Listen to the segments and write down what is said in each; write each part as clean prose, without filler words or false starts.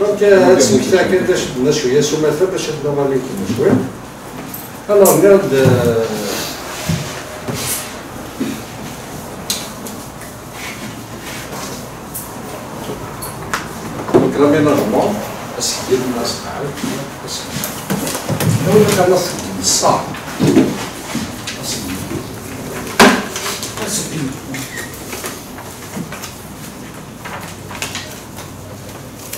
دونك هاد السمكتة كاين باش درنا شوية سماثة باش نوريكم لكم شوية. الوغ نعاود دونك لاميناجمون اسكيل الناس تعرف لو كان نص الصح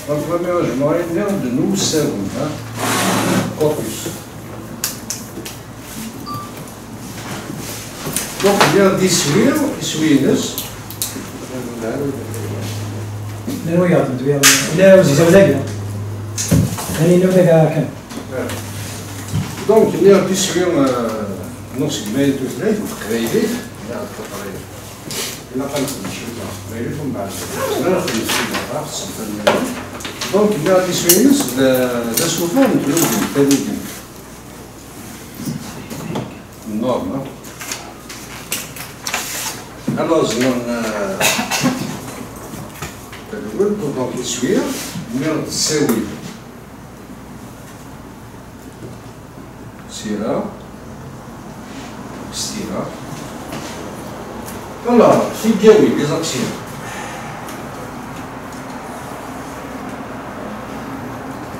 donc l'aménagement est bien de nous servir corpus. Donc bien dissuire, essuyer-nous. لا وياك ندوي لا وزولاك خلينا نبدا كان donc bien dissuire non c'est mais tout ça il faut créer là préparer là pas le chose mais il faut mal là c'est donc bien dissuyer le soufflement de l'eau norme alors donc essuyer mais c'est oui Stira. Stira. Alors, figure oui, les actions.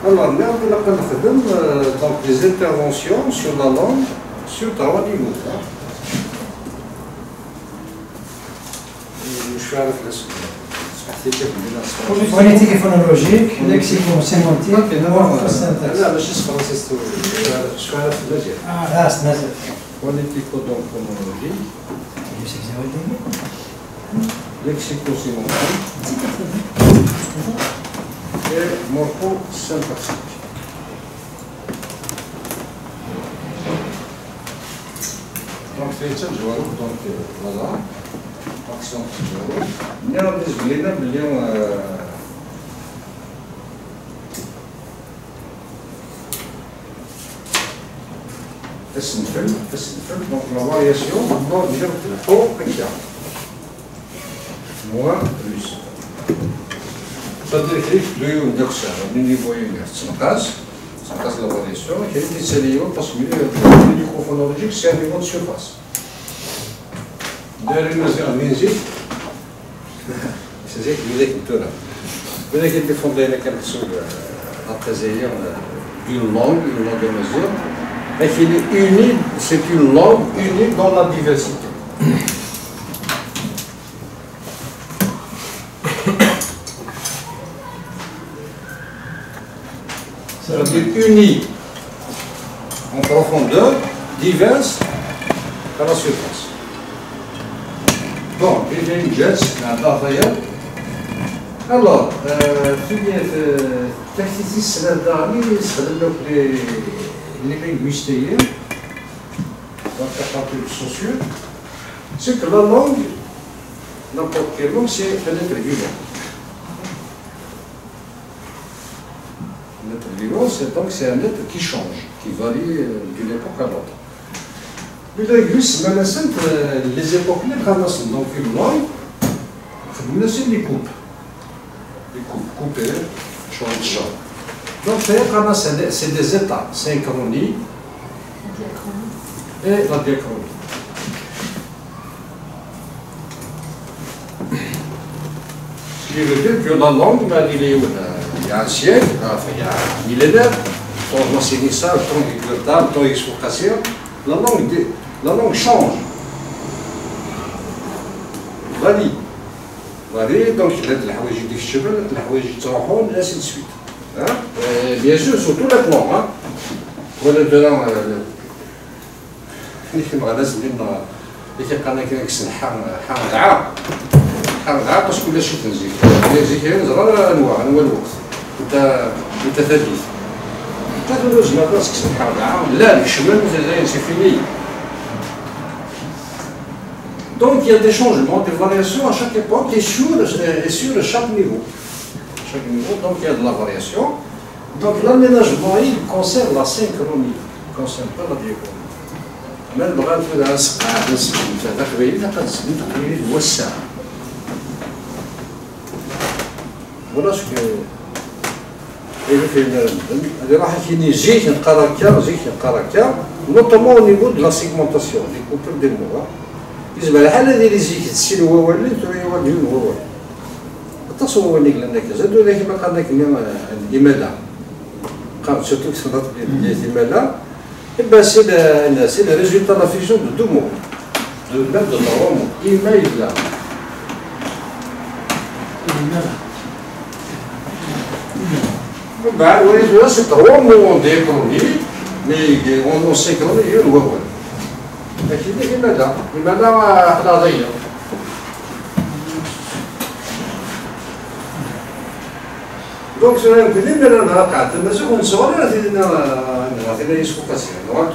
Alors, nous avons donc des interventions sur la langue sur 3 niveaux. Je suis à la place. فونيتيكي فونولوجيك لكسيكو سيمونتيك لا ماشي فرنسي شو عارف المجال راس نازل فونيتيكو دونك فونولوجيك لكسيكو سيمونتيك et morpho syntaxique. Donc c'est ça je vois donc voilà action نعم بالنسبة لنا اليوم اسم الفيلم دونك لا فارياسيون نقدر ندير الفوق هكا موان بلوس c'est-à-dire كيف دويو ندير الساعة من نيفوين تنقاس لا فارياسيون كاين اللي تساليو باسكو الميكرو فونولوجيك سي ان نيفو دو سيرفاس دايرين مزيان من نزيد c'est que vous avez défendu quelque chose une langue de mesure, mais qui est unie, c'est une langue unie dans la diversité. C'est-à-dire unie en profondeur, diverse à la surface. Bon, j'ai une geste, un barrière. Alors, في تحتيتي السنة الداري استخدمنا les linguistes dans la partie sociale. C'est que la langue, n'importe quelle langue, c'est un être vivant. Un être vivant, c'est un être qui change, qui varie d'une époque à l'autre. Mais les linguistes, les époques, donc une langue, c'est les coupes. Couper, changer de genre. Donc, c'est des étapes, synchronie et la diachronie. Ce qui veut dire que la langue, il y a un siècle, enfin, il y a un millénaire, tant d'enseignement, tant d'exploitation, tant d'exportation, la langue change. Varie. Donc, il y a des الحوايج يديك الشبل، الحوايج يتروحون ainsi de suite. Bien sûr, sur tous les plans. ولا درا اللي كيبغى لازم اللي كيبقى كيكسن حام دعاء باسكو لا شي تنزيل. زيك نزرا انواع الوقت. انت ثالث. تاخذ زعما راسك كسن حام دعاء لا الشمال c'est fini. Donc il y a des changements, des variations à chaque époque et sur chaque niveau. Chaque niveau, donc il y a de la variation. Donc l'aménagement, il concerne la synchronie, il ne concerne pas la diachronie. Mais le bras de la voilà ce que notamment au niveau de la segmentation, des couples des mots. Ils veulent aller les si le wawal, le wawal. Attention, on est là, surtout que c'est le résultat de la fusion de deux mots, même de trois mots. Email là. Oui, c'est trois mots décronis, mais on synchronise le wawal. Donc, c'est un peu de temps, mais ce qu'on se voit, c'est une explication. Donc,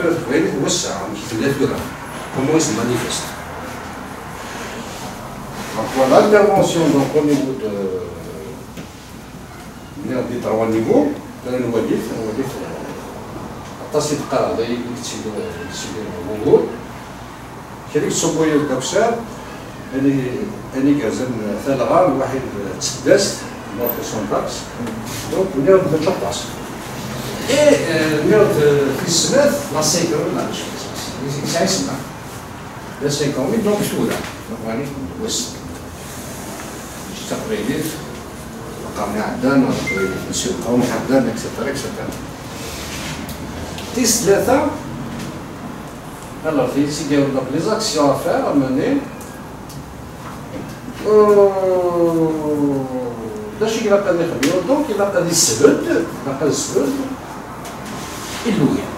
comment se manifeste. Donc, voilà l'intervention au niveau de trois niveaux. التصيد قاعدة يكتشف الموضوع كذلك صبوية الدكسار أني كازن ثلاغة واحد تسداس في سونتاكس دونك نيرد بالشطاس نيرد في السنات لا سيكون لا مش يسعى يسمع لا سيكون دونك سولا يعني وسط تقريبا قامنا عدان وتقريبا نسيو قوم حدان اكسترا اكسترا ثلاثة. Alors, il y a donc les actions à faire, à mener. Donc, il a pas dit slud, il a pas dit slud, il louait.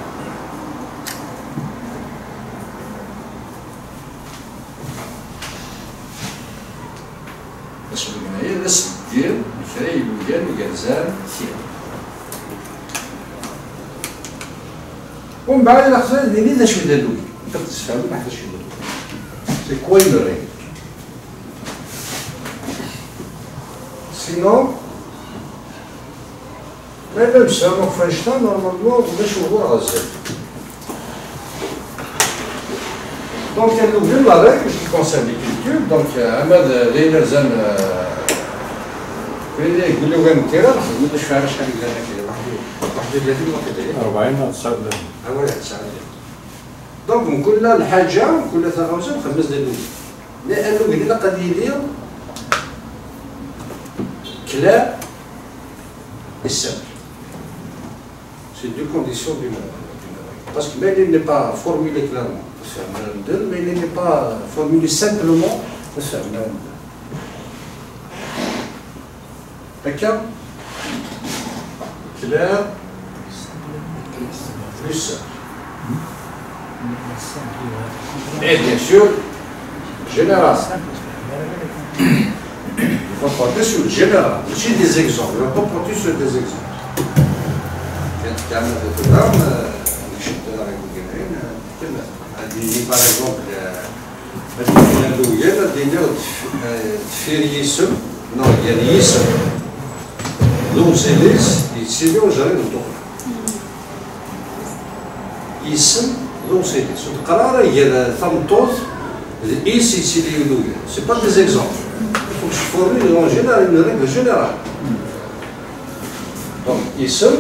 Parce que il y a le dire, il fait, il louait, il gazan, ومن بعد الاخرى اللي ذا شو دادوي انت تتفاهم ما حتى شو سي كوا une règle sinon même ça ما فاش نورمالمون باش هو غزال دونك نوبليو لا règle qui concerne les cultures donc عماد ليلر زان كاين يقولوا كان كيرا ما نقولش فيها شحال قال لك 40 39 دونك نقول له الحاجه نقول له ثغوزه نخمس ديال لانه قلنا قد يدير كلا السمع سي دو كونديسيون دو باسكو ما il n'est pas formulé clairement mais il n'est pas formulé simplement هكا clair plus et bien sûr général. Il faut porter sur le général. J'ai des exemples. On peut porter sur des exemples. Par exemple, non, il y a des donc c'est les جاري الدخول اسم دونك سي القرار هي ثمطوط الاس يتسيدي يدويا سي با دي زيكزامبل فوق فورمي اون جينيرال اون ريغل جينيرال دونك اسم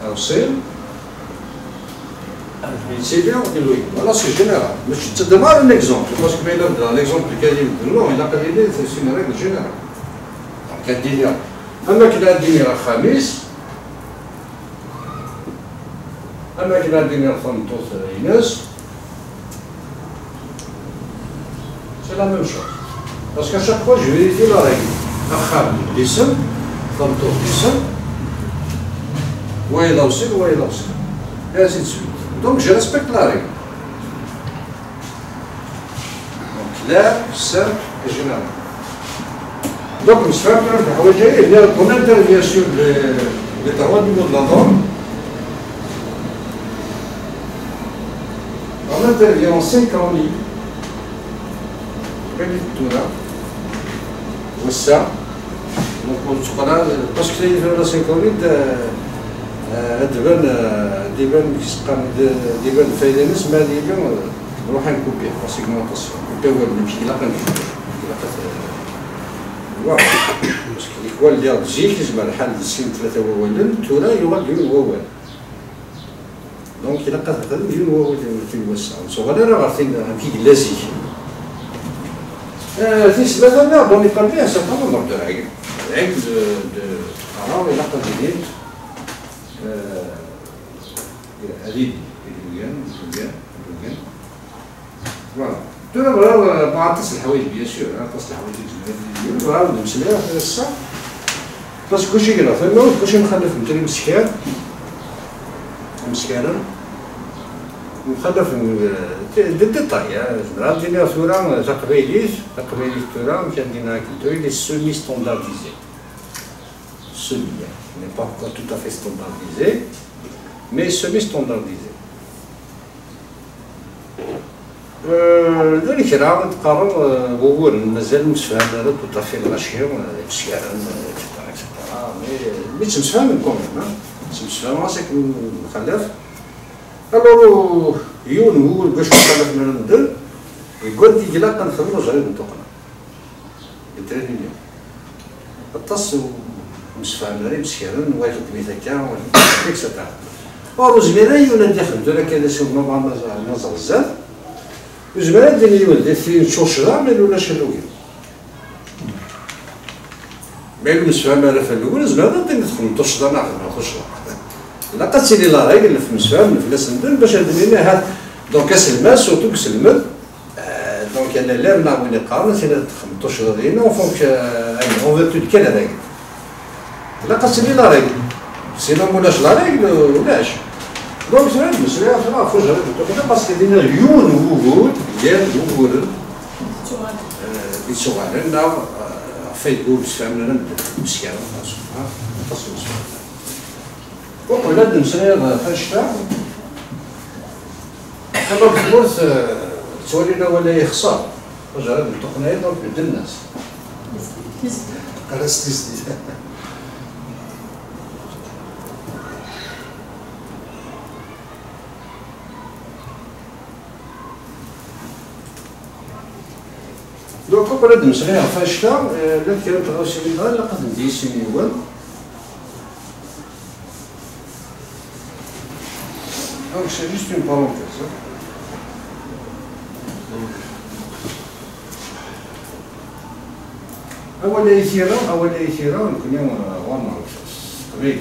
او سيل يتسيدي يدويا voilà c'est général mais je te demande un exemple parce que dans l'exemple qu'il dit non il a pas dit c'est une règle générale كالدينار أما كلا الدينار خميس أما كلا الدينار ثمطوط إناس c'est la même chose parce qu'à chaque fois je vérifie la règle أخام الاسم ثمطوط الاسم وإلى وصل وإلى وصل et ainsi de suite donc je respecte la règle donc clair, simple et général. Donc, on intervient sur les trois niveaux de la norme. On intervient en 5 ans libre. Donc, parce que la 5 ans libre, ديبان فايدة ناس ما ديبان نروح نكوبيه لا سيغمونطاسيون كوبيه هو المشكلة واحد باسكو ليكوال ديال الجيل كيجمع الحال السين 3 ووالد تورا يغال ديال الووال دونك إلا قد ديال الووال تيوسع صغير راه عارفين كيجلازي تيسبب لنا دون يطلع سيرتان نومبر دو ريغل ريغل دو alors إلا قد دير هذه فوالا دابا مع تصل الحوايج بيان سور تصل الحوايج ديال الفيديو راه نمشي لها في الصح باسكو كلشي كيلا فما كلشي مخلف نتري مسكانا مخلف بالديتاي جنرال دينا صورة تقبيليت صورة مشات دينا كنتوي لي سيمي ستاندارديزي سيمي n'est pas encore tout à fait standardisé mais semi standardisé ذلك راه تقارن هو مازال متفاهم هذا tout à fait الاشياء مسكانا اكسترا مي تمتفاهم كومون تمتفاهم راسك مخلف الو يون هو باش مخلف من ندير يقول لي لا كنخدمو جريد نطقنا الدراري اليوم اتصل متفاهم غير مسكانا واحد ميتاكا اكسترا اور زميرا يون داخل دابا كان شي نوع نظر بزاف زميرا ديال يولد في شوشرا ما ولاش الاول ما المسفهم راه في الاول زميرا ندخل توشرا ناخذ توشرا لا قاتلي لا راجل في مسفهم في لاسندن باش هاد هاد دونك اسلما سورتو كسلمت دونك انا لا نعاوني قارن سينا 15 دينا اون فونك اون فيرتو دو كان راجل لا قاتلي لا راجل سينا مولاش لا راجل ولاش دونك زعما المسألة راه فوج هذا التوقيت باسكو دينا يون وجود ديال وجود بيتسوغالن نا فيتقول فهمنا مسكين تصل وقلنا المسألة فاشتا كما الفلوس تولينا ولا يخسر فوج هذا التقنية دونك بد الناس قراص تيزديد دونك كون هاد المسألة فاشتا لا كانت غاشي لا قد ندير شي نيوان دونك سي جوست اون بارونتيز أولا يثيرا نكون وانا قبيلي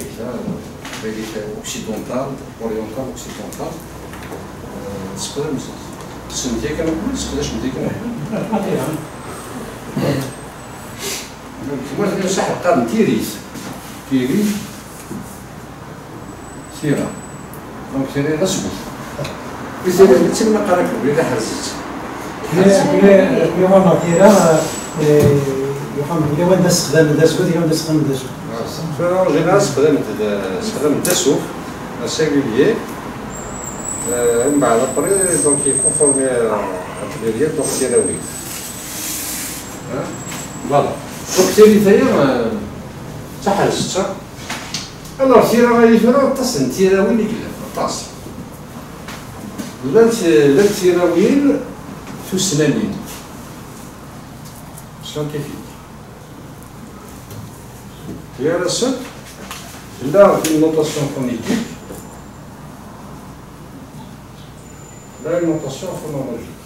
اوكسيدونتال اوريونتال اوكسيدونتال تقدر تسمتي كنقول تقدرش ندير كنحل كما صح القرن تيريس سيرة دونك سيرة رسمي بزاف تما قراك ولا حرزت يوم تيرا يفهم إلا وين استخدام الدسوق إلا وين استخدام الدسوق فأنا جينا استخدام الدسوق السينغولير من بعد أبري دونك يكونفورمي الأتبيرية دونك تيراوي فوالا دونك تيرا تحرزت alors تيرا غادي يفرق تصل تيراوي اللي كلا تصل لا تيراويل في السنانين scientifique. Il y a là une notation phonétique, là une notation phonologique.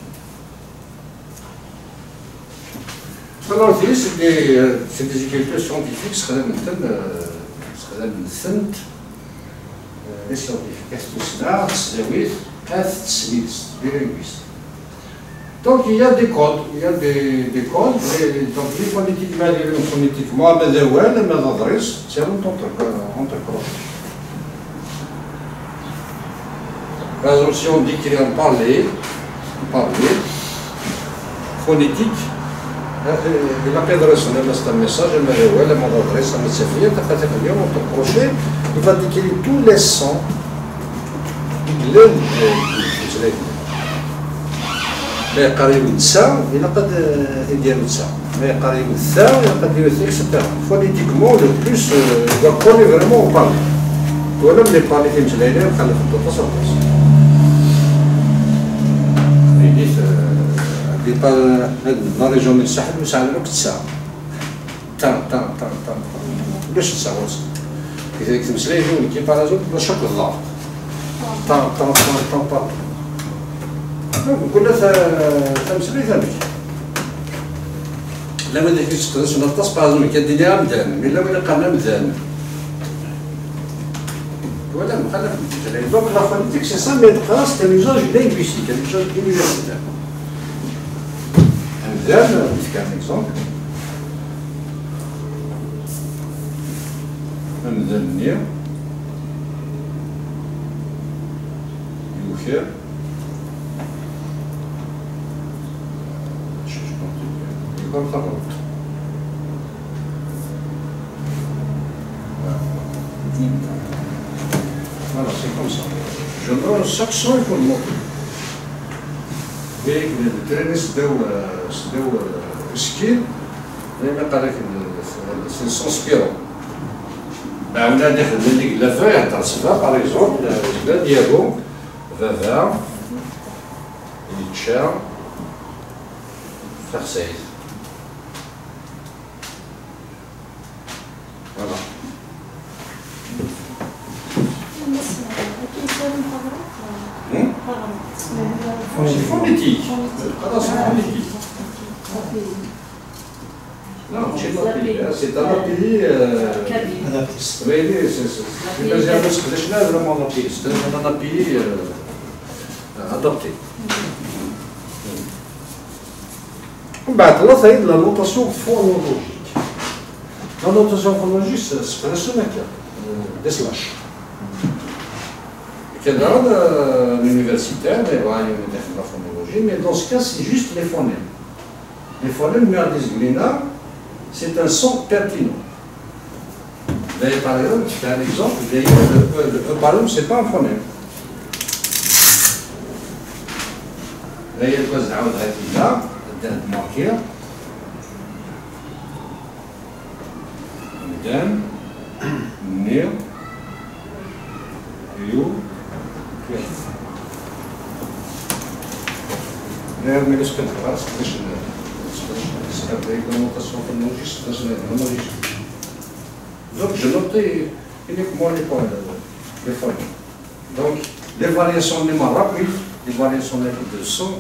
Alors, c'est des écritures scientifiques, ce serait les scientifiques. Qu'est-ce que c'est des linguistes. Donc il y a des codes, donc les phonétiques phonétiquement, c'est entre croches. Par exemple, si on dit qu'il est en parler, phonétique, il appelle un message, entre crochets, il va décrire tous les sons, ما يقاريو التسا إلا قد يديرو التسا ما يقاريو الثا إلا قد يديرو الثا إكسيتيرا فونيتيكمون لو بلوس دو كوني فريمون بارلي ولا ملي بارلي في مجلايلين خلف الدوطاس والدوطاس يديت لا ريجون من الساحل وساعد لوك التسا تان باش تساوس كذلك تمسلي يقول كي بارازوت باش شوك الضغط طن نقول لها تمسلي ثاني لا ما ديكش تقدرش نطاس بارازوت كديرها مدان مي لا ولا قالنا مدان ولا مخالف الاتجاه دونك لا فونيتيك سي سا مي خلاص c'est un usage linguistique un usage universitaire مدان نعطيك un exemple مدنية يوخير يكون خربط voilà c'est comme ça je donne chaque son يكون موطن هيك التريني سداو سكين دايما قال لك سي سونسبيرون on a la feuille intensivée, par exemple, le diagon, vavard, litcher, farceille. Voilà. C'est phonétique. C'est phonétique. Non, c'est un pays. C'est un pays. C'est un pays adapté. بعد لا ثاني لا نوتاسيون فونولوجيك. لا نوتاسيون فونولوجيك سبريسيون هكا دي سلاش. كذا l'universitaire va y la phonologie, mais dans ce cas c'est juste les phonèmes. Les phonèmes Merdis-Glina, c'est un son pertinent. D'ailleurs, par exemple, je fais un exemple, le E par exemple, ce n'est pas un phonème. D'ailleurs, il y a là, d'un marqueur, d'un, nir, you, d'ailleurs, mais qu'est-ce que tu fais? C'est la réglementation phonologique. Donc je notais uniquement les phonèmes. Donc les variations rapides, les variations de son ne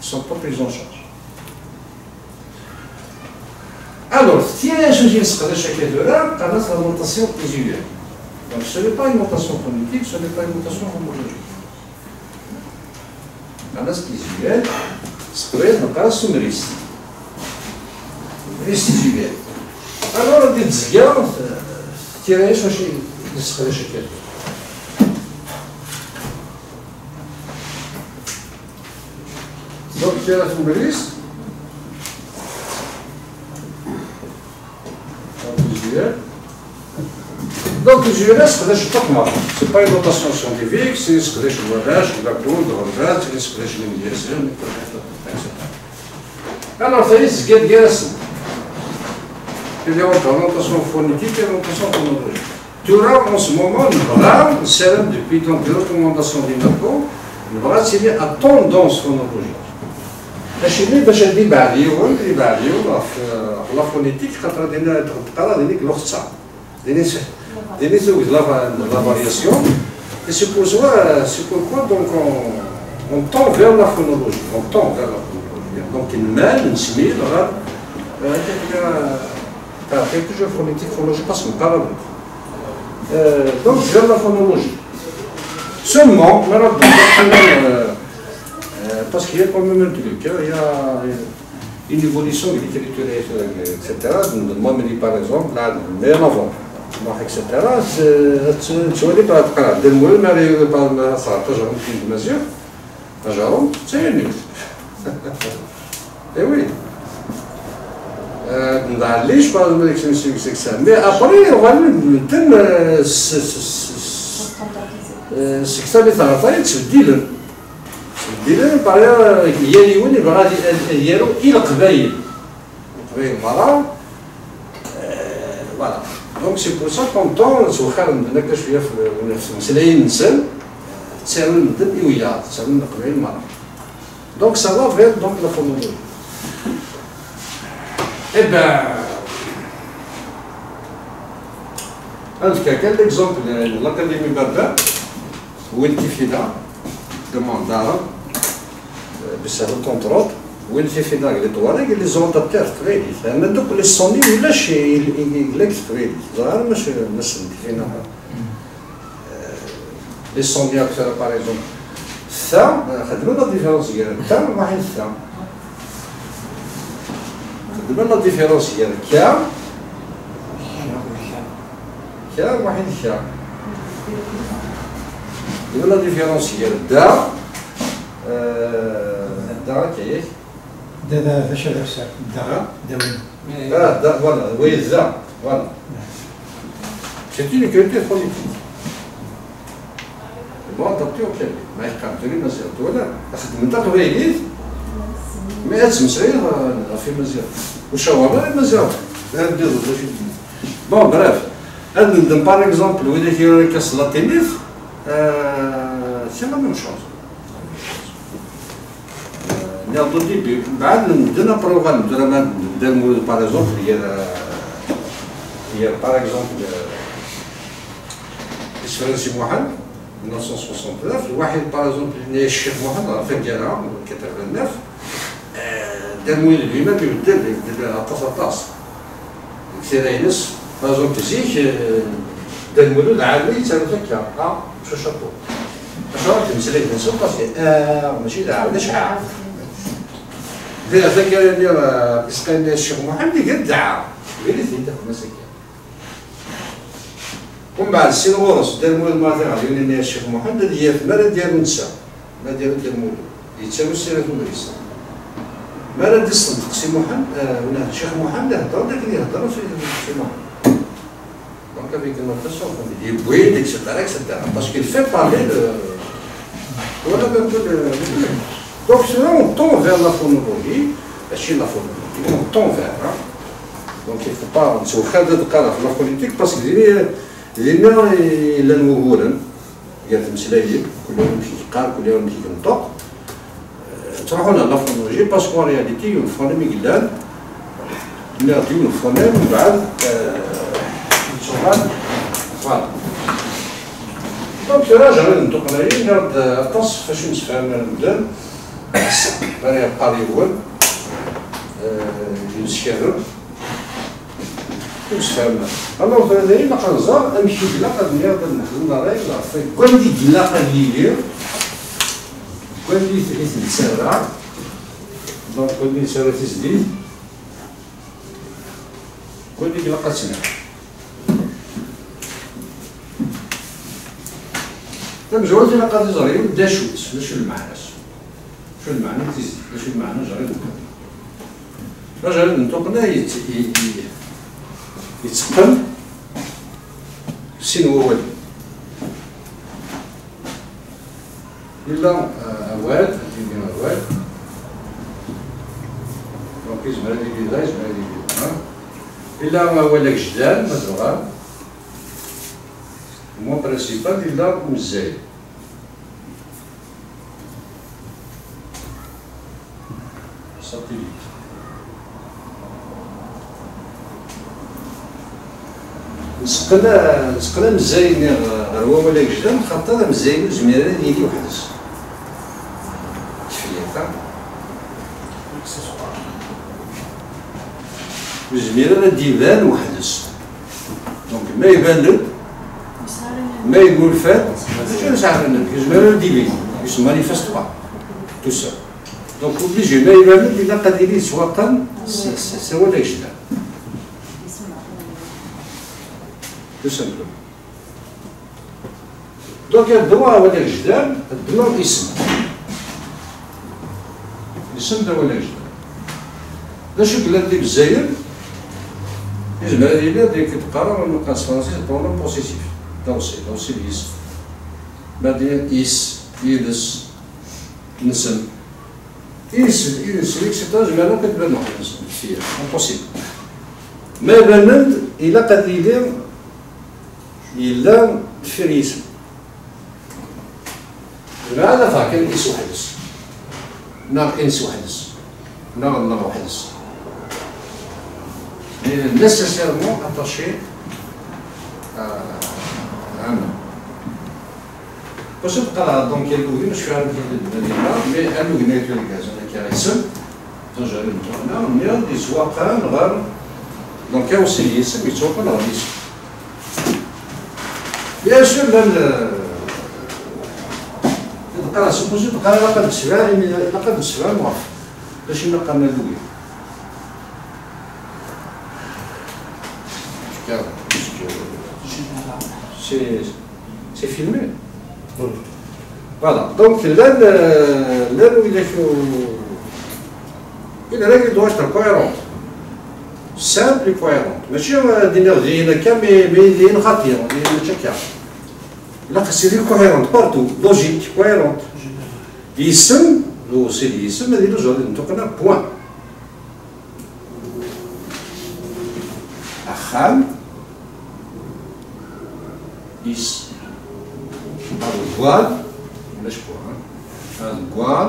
sont pas prises en charge. Alors, si je dis que chaque heure, tu as la notation visuelle. Donc ce n'est pas une notation phonétique, ce n'est pas une notation homologique. La visuelle, c'est que c'est une liste. Visuelle. Alors, on dit que tirer chaque heure. Donc, tu as la liste. Donc, visuel, c'est pas une notation scientifique, c'est ce que je vois là, je la coule, c'est ce que je me dis, etc. Alors, ça y est, c'est ce qui est bien. Il y a une notation phonétique et une notation phonologique. Tu auras en ce moment une brave, c'est depuis donc les recommandations d'INACO, une brave c'est à tendance phonologique. باش ندي بعليهم لا فونيتيك خاطر دينا تقرا دينيك الاختصار ديني زوج لا فارياسيون et c'est pourquoi donc on tend vers la phonologie donc نمال نسميل غير toujours phonétique phonologie parce qu'on parle donc vers la phonologie seulement parce qu'il y a quand même un truc, il y a une évolution de l'écriture, etc. Moi, je dis par exemple, là, mais en avant, etc. Tu vois, par exemple, dès le moment où ça a toujours une mesure, c'est nul. Et oui. Dans les je parle de c'est que ça. Mais après, on va le thème, c'est que ça, mais ça va faire, tu dis le. دينا بطريقه يليون يبغى ديالو الى قبايل مرة فوالا دونك سي بور سا كونطون واخا ندنا شويه في مسلاين نسل تساوي ندب وياه تساوي قبايل مرة دونك سا فا فير دونك لا فونولوجي اي بان عندك كان ليكزومبل لاكاديمي بردان وين تيفيدا دوموندارا بسبب الكونترول وين تيفيدا لي طوالي لي زونتابتير تريدي انا دوك لي صوني ولاش يقلك تريدي ظاهر مش فينا لي صوني اكثر باغ اكزومبل الثا خدمنا لا ديفيرونس ديال الثا واحد الثا خدمنا لا ديفيرونس ديال كا واحد الكا خدمنا لا ديفيرونس ديال دا دا كيف دا فاش هذا الساعه دا وين دا فوالا وي ذا فوالا سي اون كولتور بوليتيك بون adapté au Québec ما يقدروا مزيان ولا خدمت قبيليت ما تمسير في مزيان وشاورنا مزيان نديرو باش بون بريف هاد ندم باغ اكزومبل ولا كيوري كاس لا تينيس سي لا ميم شوز ناخدو ديبي بعد ندير بروغرام ندير باغ اكزومبل هي باغ اكزومبل اسفرنسي موحد 1969 الواحد باغ اكزومبل اللي الشيخ محمد في الجامعه 89 دار مويل الإمام يبدل عطاس عطاس كثير ينس باغ اكزومبل زيك دار المولود عالمي تساوي هكا مشى شابو اش راك تمسلك نسوق باسكو ماشي داعي واش عارف دير هذاك اللي كيسقي الشيخ محمد قد دعا قالت لي انت مساكين ومن بعد السي الغرس دار مولد المعتمر يولي الشيخ محمد هي في مالا ديالو نسا ما ديالو ديال المولد يتساوي السيرة المدرسة مالا دي الصندوق سي محمد ولا الشيخ محمد هضر داك اللي هضر سي محمد دونك افيك النوتاسيون دي بويد اكسيتيرا اكسيتيرا باسكو il fait parler de voilà un peu donc sinon on tend vers la phonologie ماشي لا phonologie on tend vers donc il faut pas نسوي خالد القرار في لا فونيتيك باسكو لأن إلا نوهولا قالت مسلايين كل يوم يمشي يقال كل يوم يمشي ينطق تروحوا لنا لا فونولوجي باسكو رياليتي يون فونيم يقلان نعطيو يون فونيم ومن بعد نتوما فوالا دونك راجع نطق انايا نعرض الطاس فاش نتفاهم المدن راه يبقى لي هو ينسكرر نتفاهمنا alors فهذا ما كنزار امشي بلا قد نيا نخدم راي في كل دي بلا قد لي كل دي تسرع دونك كل دي تسرع تزيد كل دي بلا قد تسمع تمجرد بلا قد زاري بدا شوت شنو المعنى شنو المعنى تزيد شنو المعنى جاري رجع نطقنا يتقن سين هو ولي إلا أواد تيدير أواد دونك يزمر هادي بيضا يزمر هادي بيضا إلا ما ولك جدال مزرعة مو برينسيبال إلا مزايد ساتيليت نسقنا مزاين هو ولا جدا خاطر مزاين زميرة ديالي وحدس تفيا زميرة ديبان وحدس دونك ما يبان لك ما يقول فات ماشي نسعر لك زميرة ديبان يسمى مانيفيست با تو سا دونك اوبليجي ما يبان لك الا قادر يتوقن سوا ولا جدا tout simplement. Donc الدواء ولا الجدال الدواء اسم الاسم ده ولا جدال ده شو قلت لي بالزاير يجب على ديك القرار من المقاس الفرنسي برونون بوسيسيف دوسي الاسم بعدين يلس نسم يلس جمالة كتبان واحد نسم فيها امبوسيبل ما بانت إلا قد يدير إلا دفير اسم هذا فكان إس وحدس ناق إنس وحدس ناق الله وحدس nécessairement attaché عامة باش تبقى دونك يلوغي مش فاهم كيف mais اللوغي نيتو الكاز انا كيسم تنجر نتونا نيا دي سواقان غير دونك يوصل يسم يتوقع غير يسم بيان سور لان تبقى سوبوزي تبقى لا قد سبع لا قد سبع موافق باش نلقى اللوغي c'est filmé. Voilà, donc là, il doit être cohérent. Simple et cohérent. ماشي d'énergie, mais il est خطير, il est là, c'est cohérent partout, logique, cohérente. يسم لو سي يسم هذه لوج غادي نتوقنا بوان. أخام is igual, مش بوان igual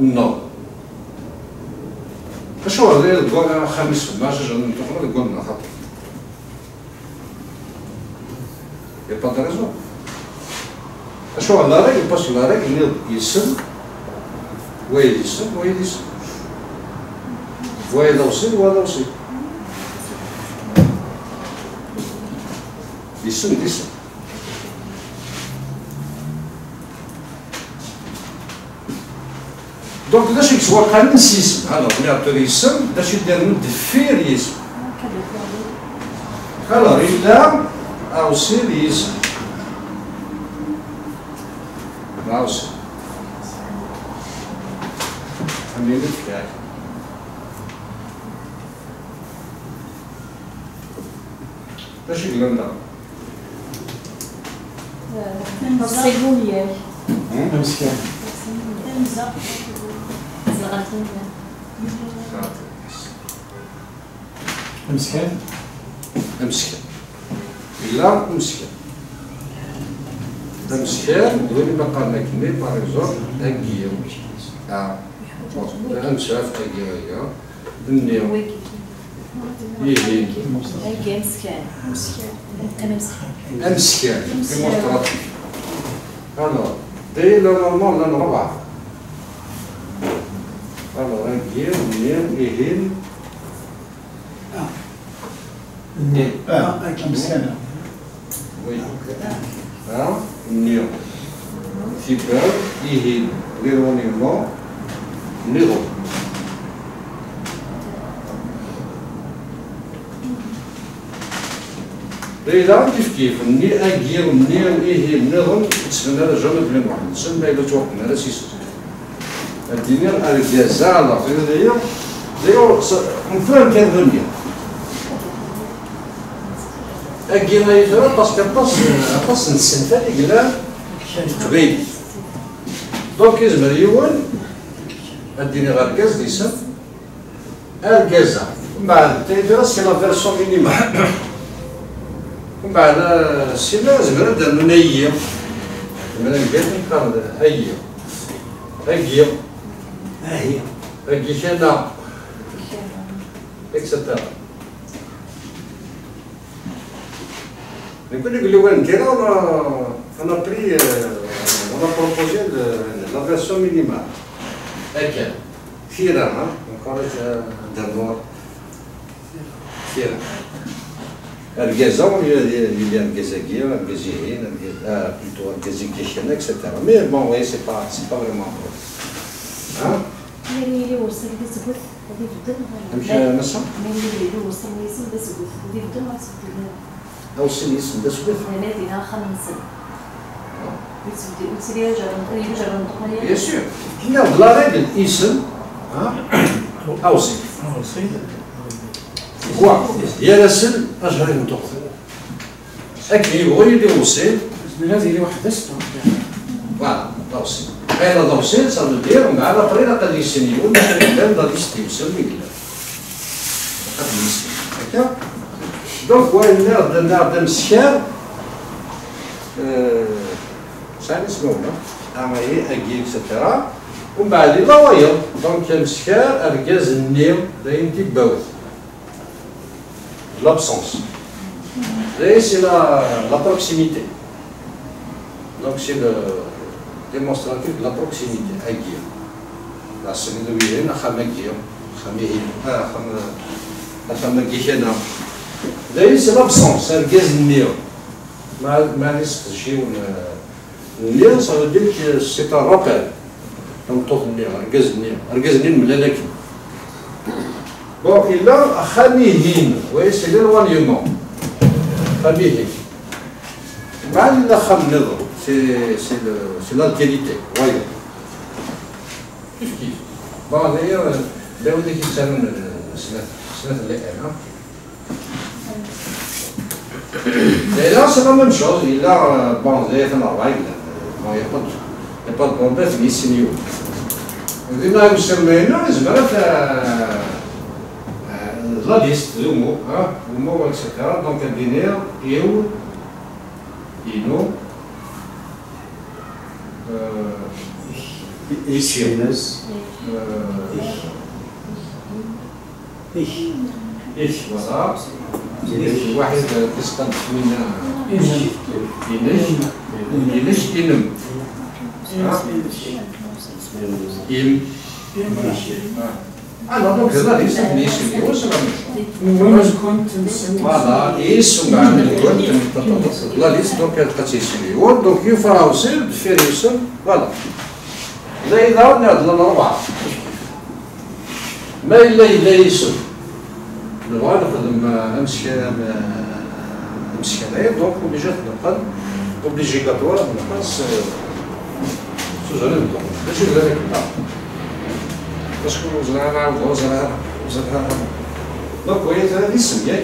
non شو هذا igual خامس ماشي جا نتوقنا igual خاطر y a pas de raison شو la règle parce que la règle يسم وين يسم وين يسم وين يوصل وهذا يوصل يسم يسم دونك باش يسوى قانون يسم هذا نعطيو يسم باش يدير مدفير يسم alors إلا أوصل يسم أوصل عملية الفكاك باش يقولون لنا الصيغولية مسكين مسكين مسكين إلا مسكين مسكين دوني ما قالنا كمي باغ اكزومبل أكيو أمساف أكيو النيو يهين أمسكين ديمونستراتيف alors dès le moment là نربع alors أكيو النيو يهين مسكين oui النيو فيبر يهين ليرونيمون نيرو إلا كيف مني أجير مني وإيه منهم تسمى هذا جامد بين واحد تسمى إلا توقفنا هذا سيسو الدنيا الجزاء الله في هذايا دايوغ نفهم كان غنية أجير يفرق باسكو أطاس نتسنفال إقلا قبيل دونك يزمر يوان الدنيا غير الكاز ديسم الجزاء من بعد تيدير سي لا فيرسون مينيمال ومن بعد السيما زمرا درنا نية زمرا نقال نقال هيا هيا هي هيا شانا اكسترا نقول لك وين كاين انا بري انا بروبوزي لا فيرسيون مينيمال هكا خيرا نخرج درنا خيرا الجزاء اللي الجزائرية الجزائريين plutôt الجزائريين etc. Mais bon, oui, c'est pas vraiment bon. Hein? اللي وصل بسبب هذه بدل مش نص؟ اللي وصل يسمى بسبب هذه بدل ما تسبب أو سن يسمى بسبب. أنا فيها 5 سنين. يسبب يجرب Bien sûr. Non, la règle اسم أو سن. quoi يرسل أجهر ينطق أكي يبغي يدير وصيل لازم يدير واحد بس فوالا توصيل غير توصيل صار ندير مع على طريقة قد يسنيون باش الإنسان غادي يستوصل من قد يسني هكا دونك وين نعرض مسكار شحال اسمهما عملية أكي إكسترا ومن بعد لا واير دونك مسكار أركاز النيم داين تيباوث l'absence. Et c'est la proximité. Donc c'est le démonstratif de la proximité. Agir. La sénédoïenne, la khamagir. C'est l'absence, c'est le gaz néo. Ça veut dire que c'est un rappel. Donc, le gaz néo. Bon, il a Khamihin, oui, c'est l'éloignement. Khamihin. C'est l'altérité. Voyez. Bon, d'ailleurs, là où il s'agit de et là, c'est la même chose. Il a, bon, il y a une règle. Bon, il n'y a pas de problème, il est signé. Il a une semaine, il a la liste de mots, etc. Donc, un binaire, eu, ino, ici. Voilà. واحد كيسقط من إنش إنم Alors donc là, les signes, c'est la même chose. Voilà, et ce la liste donc elle est signé. Donc il faut aussi faire ça. Voilà. Là il a on a de l'envoi. Mais il est ici. Le droit de donc obligatoire, parce que vous donc vous voyez, ça dit c'est bien.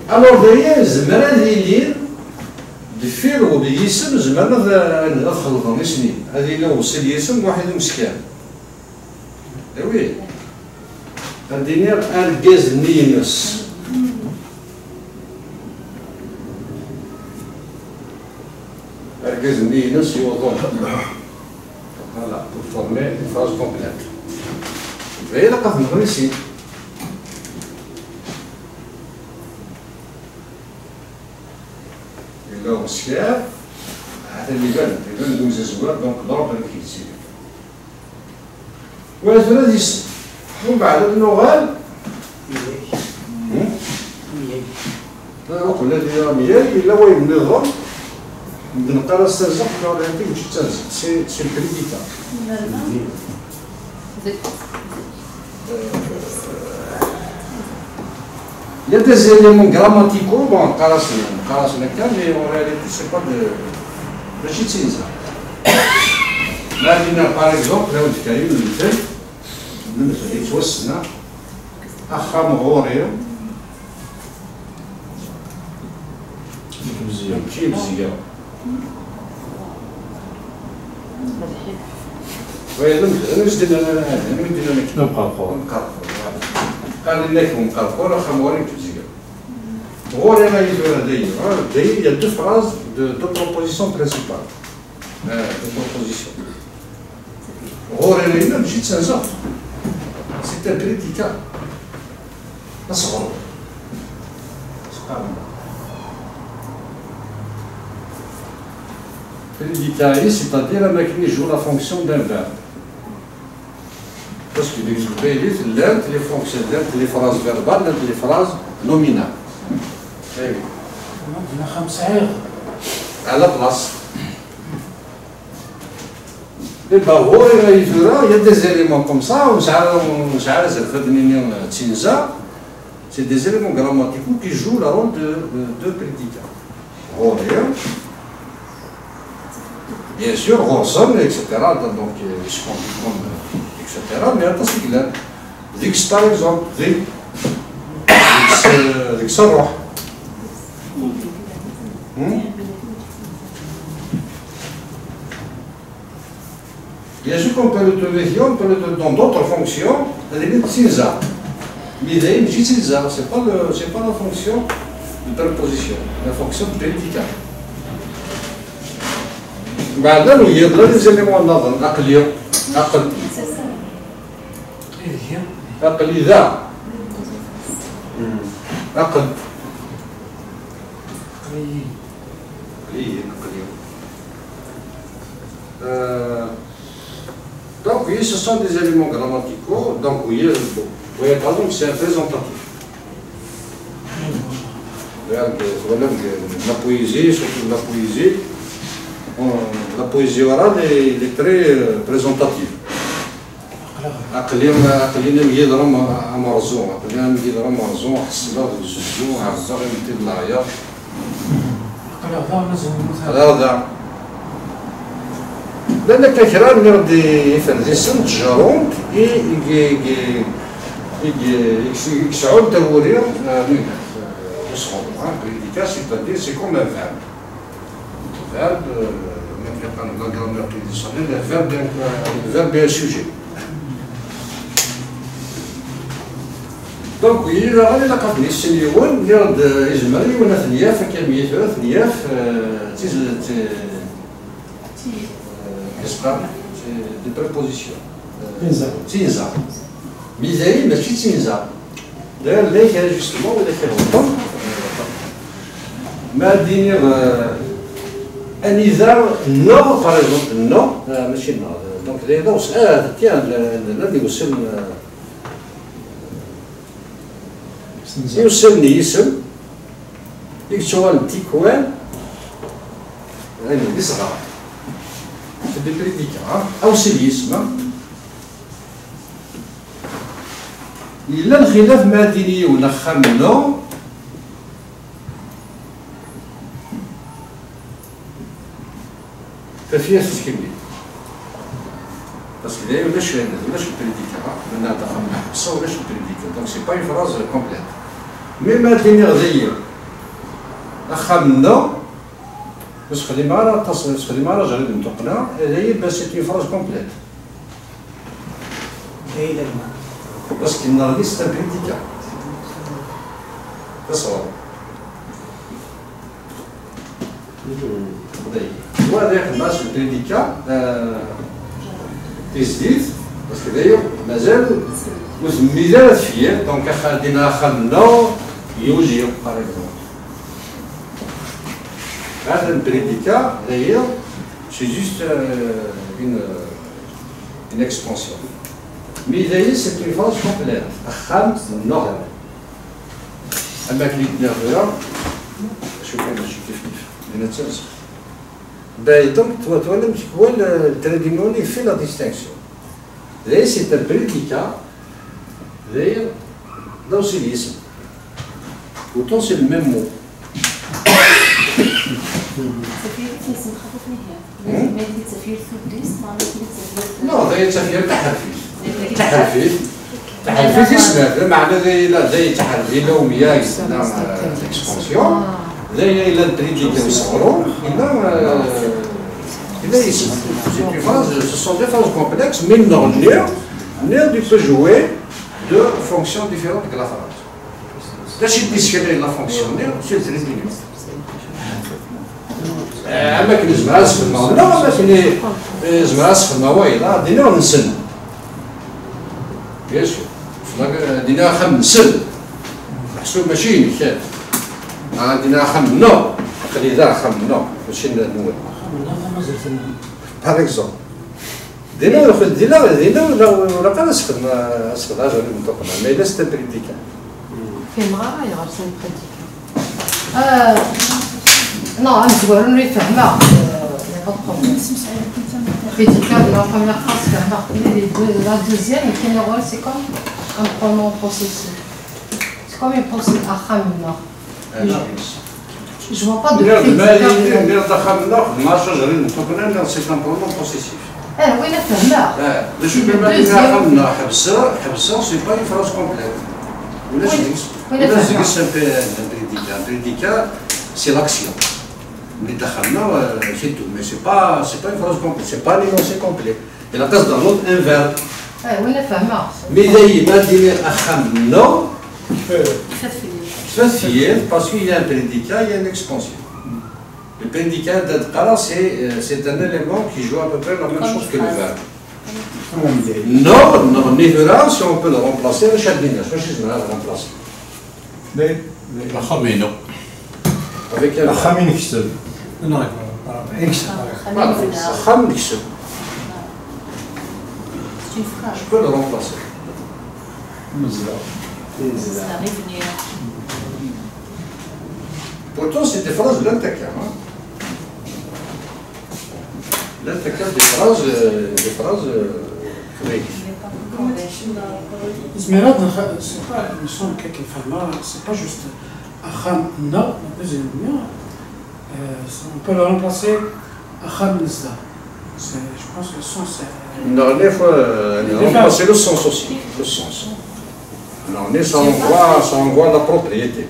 Alors derrière, je بالفعل وبالاسم زعما ندخل اسمي هذه لو وصل اسم واحد مسكان وي عندنا الغاز نينس الغاز نينس يوضع فوالا pour former une phrase complète فهي لقد نغرسي مسكان هذا اللي يبان دوز الزوار دونك ضرب الكيتسي وهذا الذي ومن بعد النغال نقول الذي رميال الا هو ينظم بنقرا السازق ولا يعطيك باش تنزل سي الكريديتا Il y a des éléments grammaticaux, bon, mais en réalité, ce n'est pas de chitzinza. Là, par exemple, là, on dit il y a deux phrases, deux propositions principales. Deux propositions. C'est un prédicat. Prédicat, c'est-à-dire un mec qui joue la fonction d'un verbe. Parce qu'il existe les fonctions, les phrases verbales, les phrases nominales. À la place. Il y a des éléments comme ça, c'est des éléments grammaticaux qui jouent le rôle de prédicat. Bien sûr, Ronson, etc. Donc, etc. Mais attention, Dix par exemple, Dix Sarroh. Bien sûr qu'on peut le trouver dans d'autres fonctions, mais c'est pas la fonction de préposition, la fonction de prédicat. بعد ذلك يضرب زي ما قلنا العقليه أقل. C'est ça. أقل إذا. أقل. Donc oui, ce sont des éléments grammaticaux. Donc oui, par exemple, c'est un présentatif. La poésie, surtout la poésie orale est très présentative. أقلينا مجيدرم مرزوم، أقلينا مجيدرم مرزوم، حسنا الزوم، عرضا غيمتي العياط. هذا. لأن كثيرا من غادي يفرز سن تجارون يكسعون تورير يصغر. Prédicat, c'est-à-dire c'est comme un verbe. Verbe, même dans la grammaire traditionnelle, un verbe et un sujet. دونك إلا غادي لقطني السنيون نرد إجمالي ولا ثنياف كمية ولا ثنياف كيسبقى دي بريبوزيسيون تينزا ميزاني ماشي تينزا داير لا كان جوستومون ولا كان غلطان ما دينيغ انذار نو باغ اكزومبل نو ماشي نو دونك داير وسال تيان الذي وصل يوصلني اسم يكتشوال تيكوان يعني صغار في دي بريديكا او سي اسم إلا الخلاف ما ديني ولا خمنو ففيها تشكيلي باسكو دايما باش البريديكا من هذا خمنا حبسه ولاش البريديكا دونك سي با اون فراز كومبليت مي ما ديني غدير أخمنا باش خديمة راه تصل خديمة راه جريد متقنة هذايا باش سي فراز كومبليت باسكو النهار سي ان بريديكا تصور وهذا يخدم في البريديكا تزيد باسكو داير مازال مازال فيه دونك خدينا خمنا يوجيو باغ اكزومبل هذا البريديكا داير سي جوست une expansion. Mais d'ailleurs, c'est une phrase complète. Acham, non. Avec les nerveux, je fais le justificatif. Donc, toi, le traduction, il fait la distinction. D'ailleurs, c'est un prédicat. D'ailleurs, dans ce lisme. Autant c'est le même mot. Non, d'ailleurs, ça vient de تحرفيت اسمه معنى زي تحرفي لوميا يسمى اكسبانسيون زي الى البريديكا يصغروا الى يسمى سي اون فاز سو سون دي فاز كومبلكس مي نورنير دي بو جوي دو فونكسيون ديفيرونت دو لا فراز باش يديسكري لا فونكسيونير سي البريديكا اما كاين زمراس في الماء لا ما كاين زمراس في الماء وايضا دينا نسن بيان سور دينا خم سن محسوب ماشي مثال دينا خم نو خلي ذا خم نو ماشي نول باغ اكزومبل دينا ولا قال اسخد اجر المتقنه ما الا ست بريديكا فين غير يغرسن بريديكا non مزوارون اللي فهمها prédicat de la première phrase qui a marqué la deuxième et qui c'est comme un pronom possessif. C'est comme un possessif achamna. Je vois pas de prédicat. C'est un pronom possessif. Oui, la fahmna. Le deuxième. C'est pas une phrase complète. Un prédicat, c'est l'action. Mais c'est tout, mais c'est pas une phrase complète, c'est pas l'énoncé complet. Et la case dans l'autre, un verbe. Oui, la femme. Mais il va dire achamna, parce qu'il y a un prédicat, il y a une expansion. Le prédicat d'adqara, c'est un élément qui joue à peu près la même chose que le verbe. Non, Nivera, si on peut le remplacer, le Chadina, je sais pas le remplacer. La Khamino. Avec un Khamin Kissel. Non, Kham Nixon. C'est une phrase. Je peux le remplacer. Ça arrive venir. Pourtant, c'est des phrases de l'Antaka. L'Antaka, des phrases créées. Esmeralda, c'est pas, il me semble quelques femmes, c'est pas juste Acham Na, la deuxième lumière. On peut le remplacer Acham Nizda. Je pense que le sens est. Non, des fois, remplacer le sens aussi. Le sens. Non, ça envoie la propriété.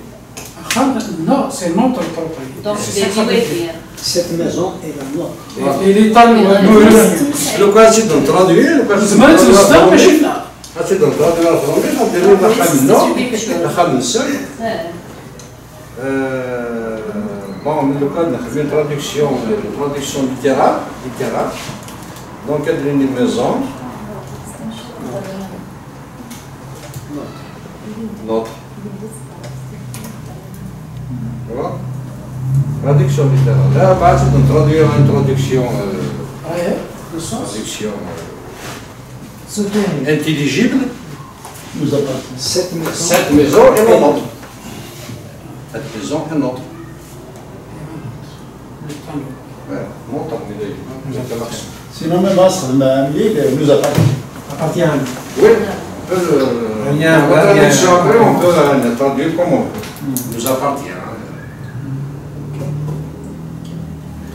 Acham Na, c'est notre propriété. Donc, C'est c'est ça que ça veut dire. dire. Cette maison est la nôtre. Et il est à nous. Le cas, c'est de traduire. زمان الإسلام ماشي لا. C'est de traduire la française, on dirait la Khamina, la Khamina. Bon, le cas de une traduction littérale. Donc, il y a une maison. Notre. Voilà. Traduction littérale. Là, c'est de traduire une traduction. Le sens. Traduction intelligible. Nous appartient. Cette maison est notre. Cette maison est notre. Ouais, notre. Sinon, même Asr, nous appartient. Oui, la traduction après, on peut la traduire comme on veut. Nous appartient.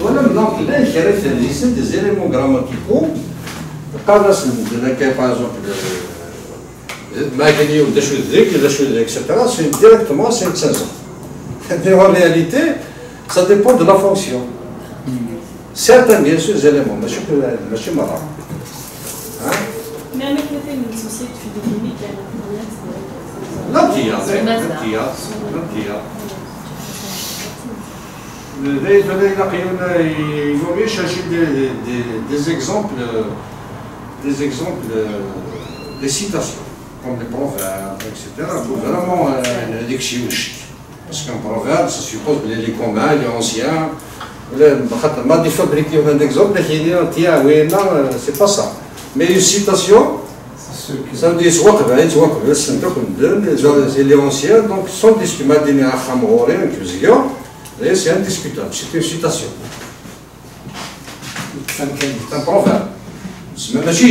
Donc là, il y a des éléments grammaticaux. Par exemple, etc. C'est directement 500 ans. Mais en réalité, ça dépend de la fonction. Certains, bien sûr, éléments, mais je suis marrant. Mais avec le fait une société philosophique, il y a il vaut mieux chercher des exemples, des citations, comme des proverbes, etc. Pour vraiment une diction. Parce qu'un proverbe, ça suppose que les communs, les anciens, ما دي fabriquer un exemple, c'est pas ça. Mais une citation, ça veut dire les anciens, donc sans discuter, c'est indiscutable, c'est une citation. C'est un proverbe. ماشي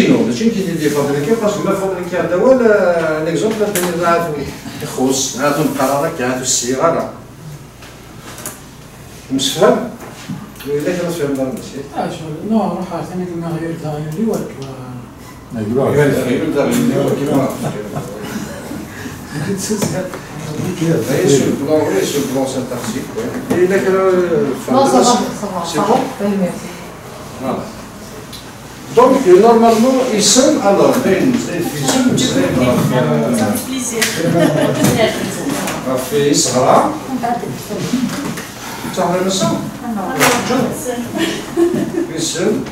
كي دي فابريكي باسكو ما فابريكي هذا هو ليكزومبل اللي نعرفو يخص هادو القرارات هادو الصغار مسفهم ولا كان مسفهم دار المسيح نو روح ثاني كنا غير لي ورك sur le plan syntaxique, oui. Non, ça va. C'est bon? Voilà. Donc, normalement, ils sont alors, في صغرى تعمل المسام يسم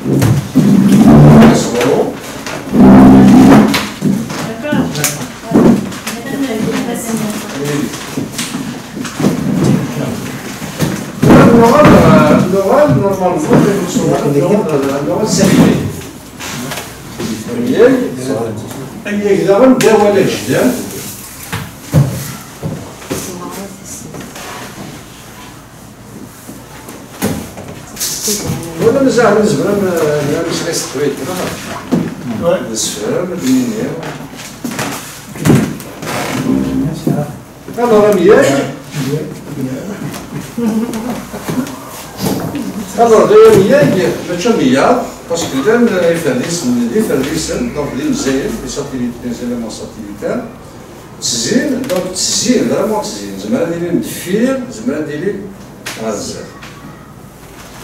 يصغروا اللغة اللغة السلمية هي كذا دولة جدًا ولا مازال بالنسبة لنا مش غيستويت السفام الدنيا هذا راه مياه هذا مياه ماشي مياه باسكو كان يفريسن دونك لي مزيان لي ساتيليت لي زيليمون ساتيليتال تزين دونك تزين فريمون تزين زعما نديري ندفير زعما نديري غزال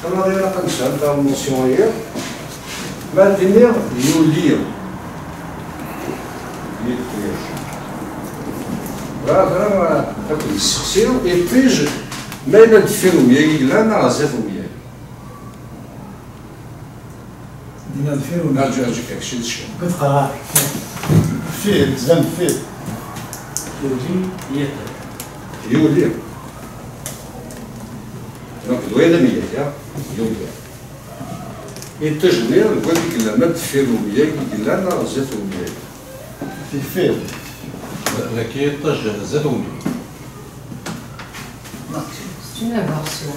أنا غير كنشعل تاع الموسيون هي ما ندير يولير Voilà, vraiment, une discussion. Et puis, je mets le film, il y a là, dans la zéro. دينا الفير ولا نرجع كاك شي شي قد قرار فيه تزام فيه يولي دونك دوينه مية يا يولي التجميع نقول لك لا ما تفير وياك لا انا زيت وياك فيه لكن يطج زادومي C'est une inversion.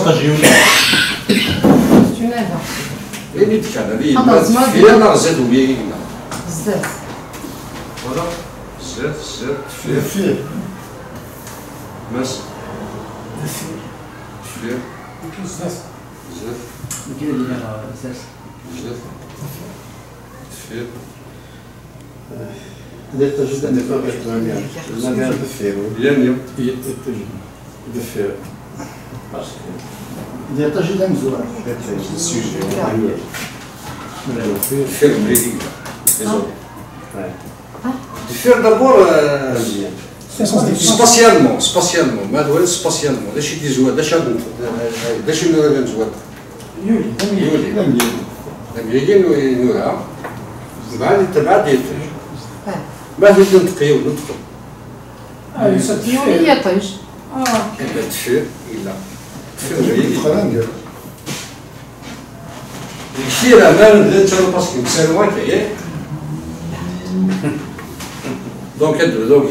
يطج يولي C'est une inversion. اللي كان هذه ما تفير انا زيت وياك بزاف. فوالا زيت تفير فيه ماس تفير بزاف. زيت كاين اللي انا اساس زيت تفير هذا التجديد اللي فيه لا غير فيه يعني دفير هذا التجديد مزوار تفير مريدي تفير دابور سباسيالمون ما دوال سباسيالمون داش يدي زواد داش داش نورا زواد يولي يولي لم يجي نورا بعد تبعد يطير ما في ننتقيو ندخل يسد يولي يطيش. إلا تفير إلا تفير مريدي كثير أمان لا تشرو باسكو مسالوات ياك دونك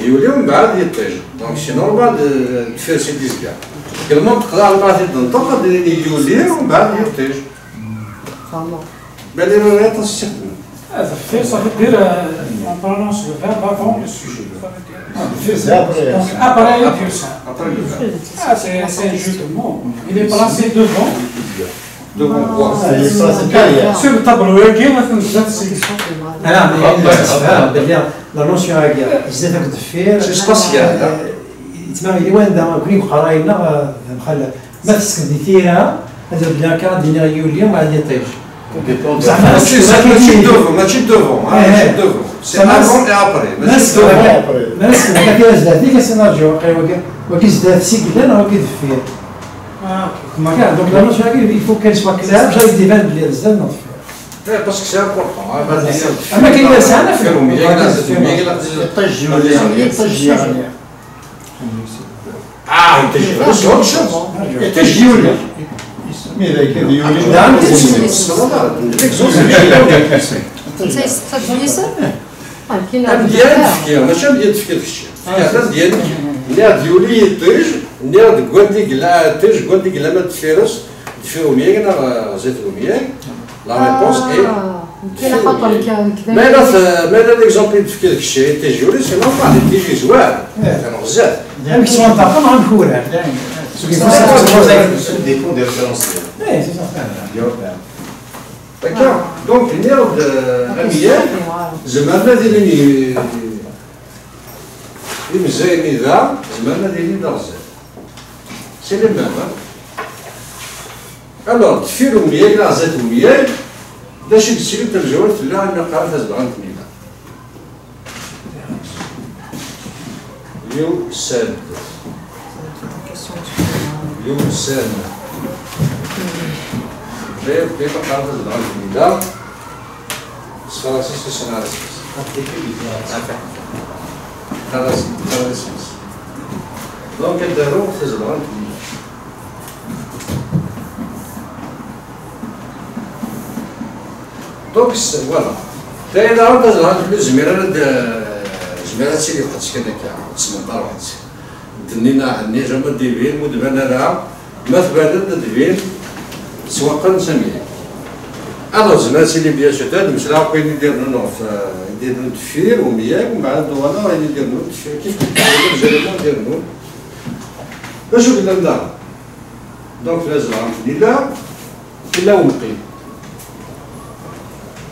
يولي ومن بعد يطير دونك سي نورمال تفير سي ديزكا كلمة تقدر على بعض تنطق يولي ومن بعد يطير Vraiment. بالي راه تستخدم هذا الفير صافي دير اون برونونس لو فيرب افون لو سوجي. فيه زابري Donc après dire ça. après le verbe Ah, c'est un jeu de mots. Il est placé devant. devant quoi Sur le tableau, il y a مثلا ثلاث سيكس. انا لا نوسيون هاكيا بزاف هاك الدفير سي سباسيال تسمى وين دا كريم قراينا بحال ما تسكن ديتيرها هذا بلا كان دينا يولي وما عندي طيش زعما ماشي devant ماشي devant ماشي devant c'est avant et après ناس ناس هذا كاين زاد ديك سيناريو وكي زاد سيكلان هو كيدفير ما كان دونك لا نوسيون هاكيا يفو كان سوا كلام جاي ديبان بلي بزاف نطفي باسكو سي امبورطون اما كاين ناس انا فيهم يطج يطج يعني يتجي بس هو الشمس يتجي ولا مين ذاك يولي Ça te dit ça? كاين ديال التفكير ماشي ديال التفكير في الشيء التفكير ديال نيا ديولي يطيج نيا كوانتي كلا تيج كوانتي كلا ما تفيرس تفيرو مياك انا زيتو مياك لا ريبونس اي كاين خطر كذا. ماذا ليكزومبل التفكير في الشيء تيجيولي سي نورمال تيجي زوال كانوا بزاف يعني كي سوان طاقه مع الكورة ديبون ديال الفرنسيين اي سي صح D'accord. Donc, l'énerve d'Amiel, je m'en ai dit, il me dit, je m'en ai dit dans ça. C'est le même. Alors, tu fais le miel, la zette au miel, là, je suis sûr que le jour, tu l'as, il m'a pas fait de grande nuit. Youssef. Youssef. Tem uma carta de nós me dá. Se fala assim, funcionário assim. Cada assim. Donc, elle déroule, c'est le grand. Donc, voilà. T'as là, on a le زميلات سيدي قد سكنك يا تسمنطار واحد تنينا هني جمع ديفين ودبنا لها ما ثبتت ديفين سواقا سميه alors زمان سيدي بيا شتات مش لا كاين يدير لنا يدير لنا تفير ومياه ومن بعد وانا يدير لنا تفير كيف جرينا ندير لنا باش قلنا لا دونك لازم لا الا ونقي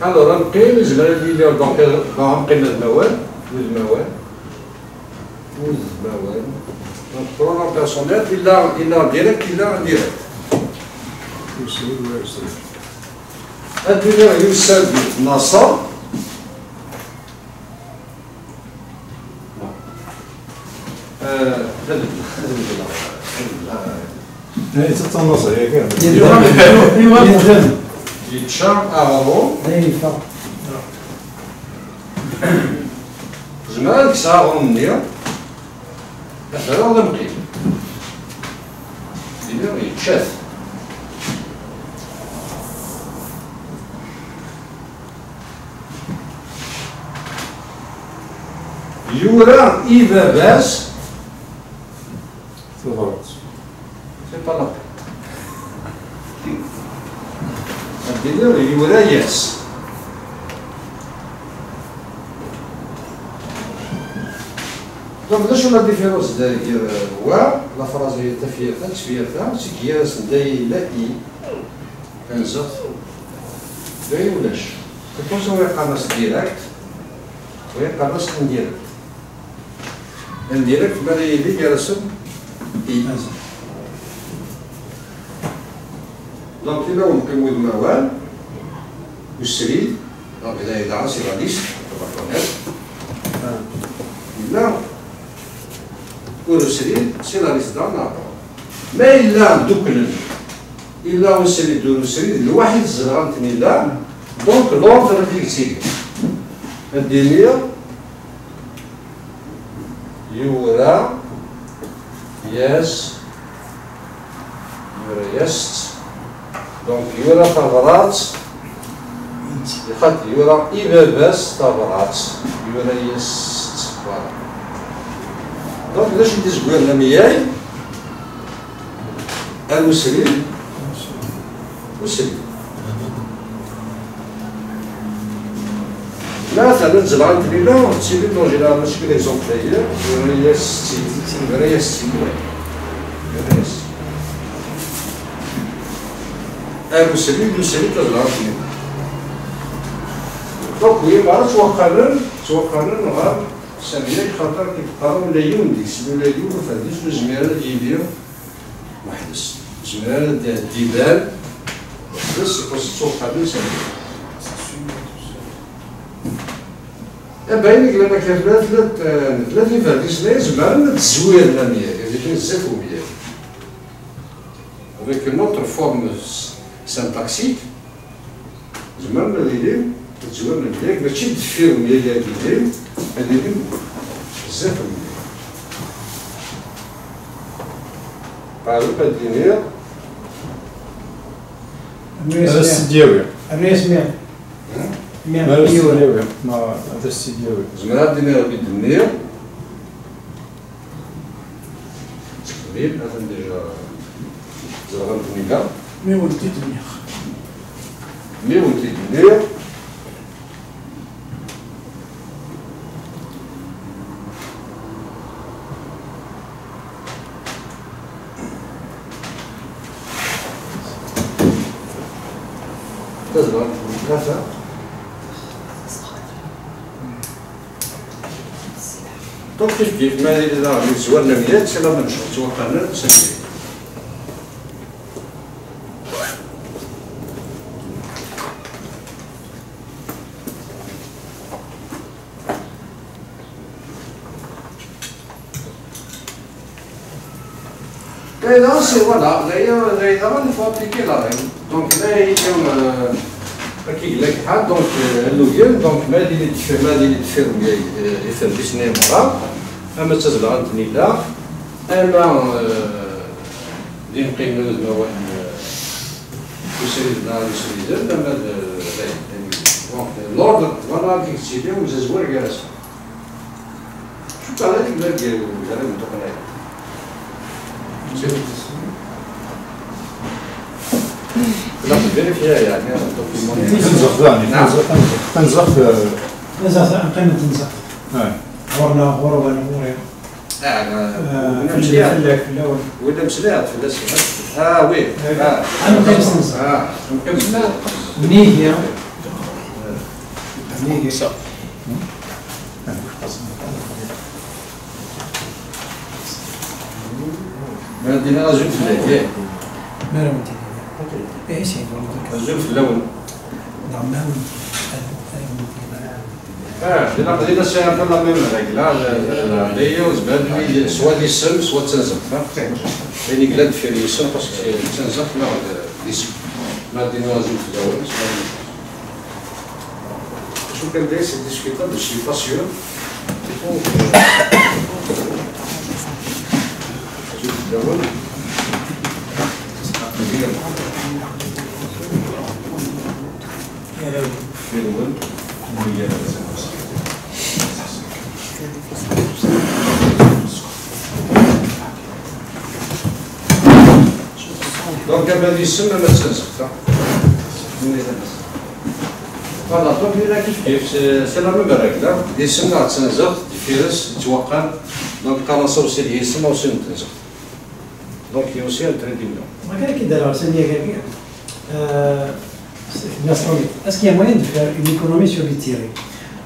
alors نقي الزمان اللي دونك نقينا المواد والمواد donc pronom personnel il a direct il a indirect الدنيا يساوي نصر يتشا اغرون ضعيفة. زعما هذيك الساعه اغرون مثلا ولا مقيم يتشاف يورا إذا باس تضغط. سي با لا بين يورا ياس دونك شنو لا ديفيرونس ديال و لا فراز هي تفيرتا تفيرتا سي كياس داي لا اي كنزق داي ولاش كتوصل يقنص ديريكت ويقنص انديريكت انديريكت بدا يلي يرسم اي دونك إلا نقيمو الموال والسريد دونك إذا عرسي لا ليست إلا والسريد سي لا ليست دون نعطو ما إلا دوكلن إلا والسريد والسريد الواحد زغرانتني لا دونك لوردر اللي كتير الدنيا يورا ياس يورا يست دونك يورا طابرات يخط يورا إباباس طابرات يورا يست فوالا دونك باش يتزكوان مياي المسلم مسلم مثلا زلعان تليلا تسيبي دونجينا ماشي كليزونبل داير يورا يست يورا يست يورا يست المسلمين تزرع فيه. دونك وي مرة توقرن غير سامية خاطر كيتقارن ملايون ديك ملايون فهاديش زميرة يدير محدث زميرة ديبال محدث يخص توقرن سامية. باين لك لما كان ثلاث فهاديش لا زعما تزوير لامية هذيك بزاف ومية. avec une autre forme syntaxique زعما هذيك تزوير ديالك ماشي دفير مية ديالك هذيك بزاف مية. باغ الدينير هذا السدياوي. الرئيس مية. هذا السدياوي. هذا السدياوي. زعما الدينير بالدنيا. بيب هذا ديجا زعما الدنيا. مي ولدي دنيا. مي ولدي دنيا. تزرع ثلاثة دونك كيف ما إذا زورنا ميات سي لا ميم شوز توقعنا نسميه là c'est voilà là il faut appliquer la règle donc là il كي لك حد دونك اللوجين دونك ما اللي تفهم يفهم بسنين مرة اما تزرع عندني لا اما اللي نقيم له واحد يسري لا يسري لا اما دونك لوردر وانا كي تسيدي وزازور جالس شو قال لك لا ديال زعما نتوقع لا فيريفيا يعني تنزق قيمة تنزق غورنا غورة ولا غورة في الأول ولا مسلات في الأسفل وي أنا قيمة تنزق نيجي نيجي ما دينا رجل في الليل ما رمتي ايش رجل في اللون نعم نعم دينا قضينا الشيء لا ميم ريغل هي وزبال سوا الاسم سوا التنزق يعني قلاد في الاسم باسكو التنزق لا الاسم ما دينا زوج في الأول شو كان داير سي ديسكوتابل سي باسيون زوج في الأول في الأول دونك دابا هادي السنة ما تنسخ فوالا دونك هنا كيف سي لا ميم ريغل دي السنة تنزخ الفيروس يتوقع دونك القناصة وسيل هي السنة وسيل تنزخ دونك هي وسيل تريديمون ما كان كيدار سنية كاكيا الناس اسكي يا موين دو فير اون ايكونومي سور لي تيري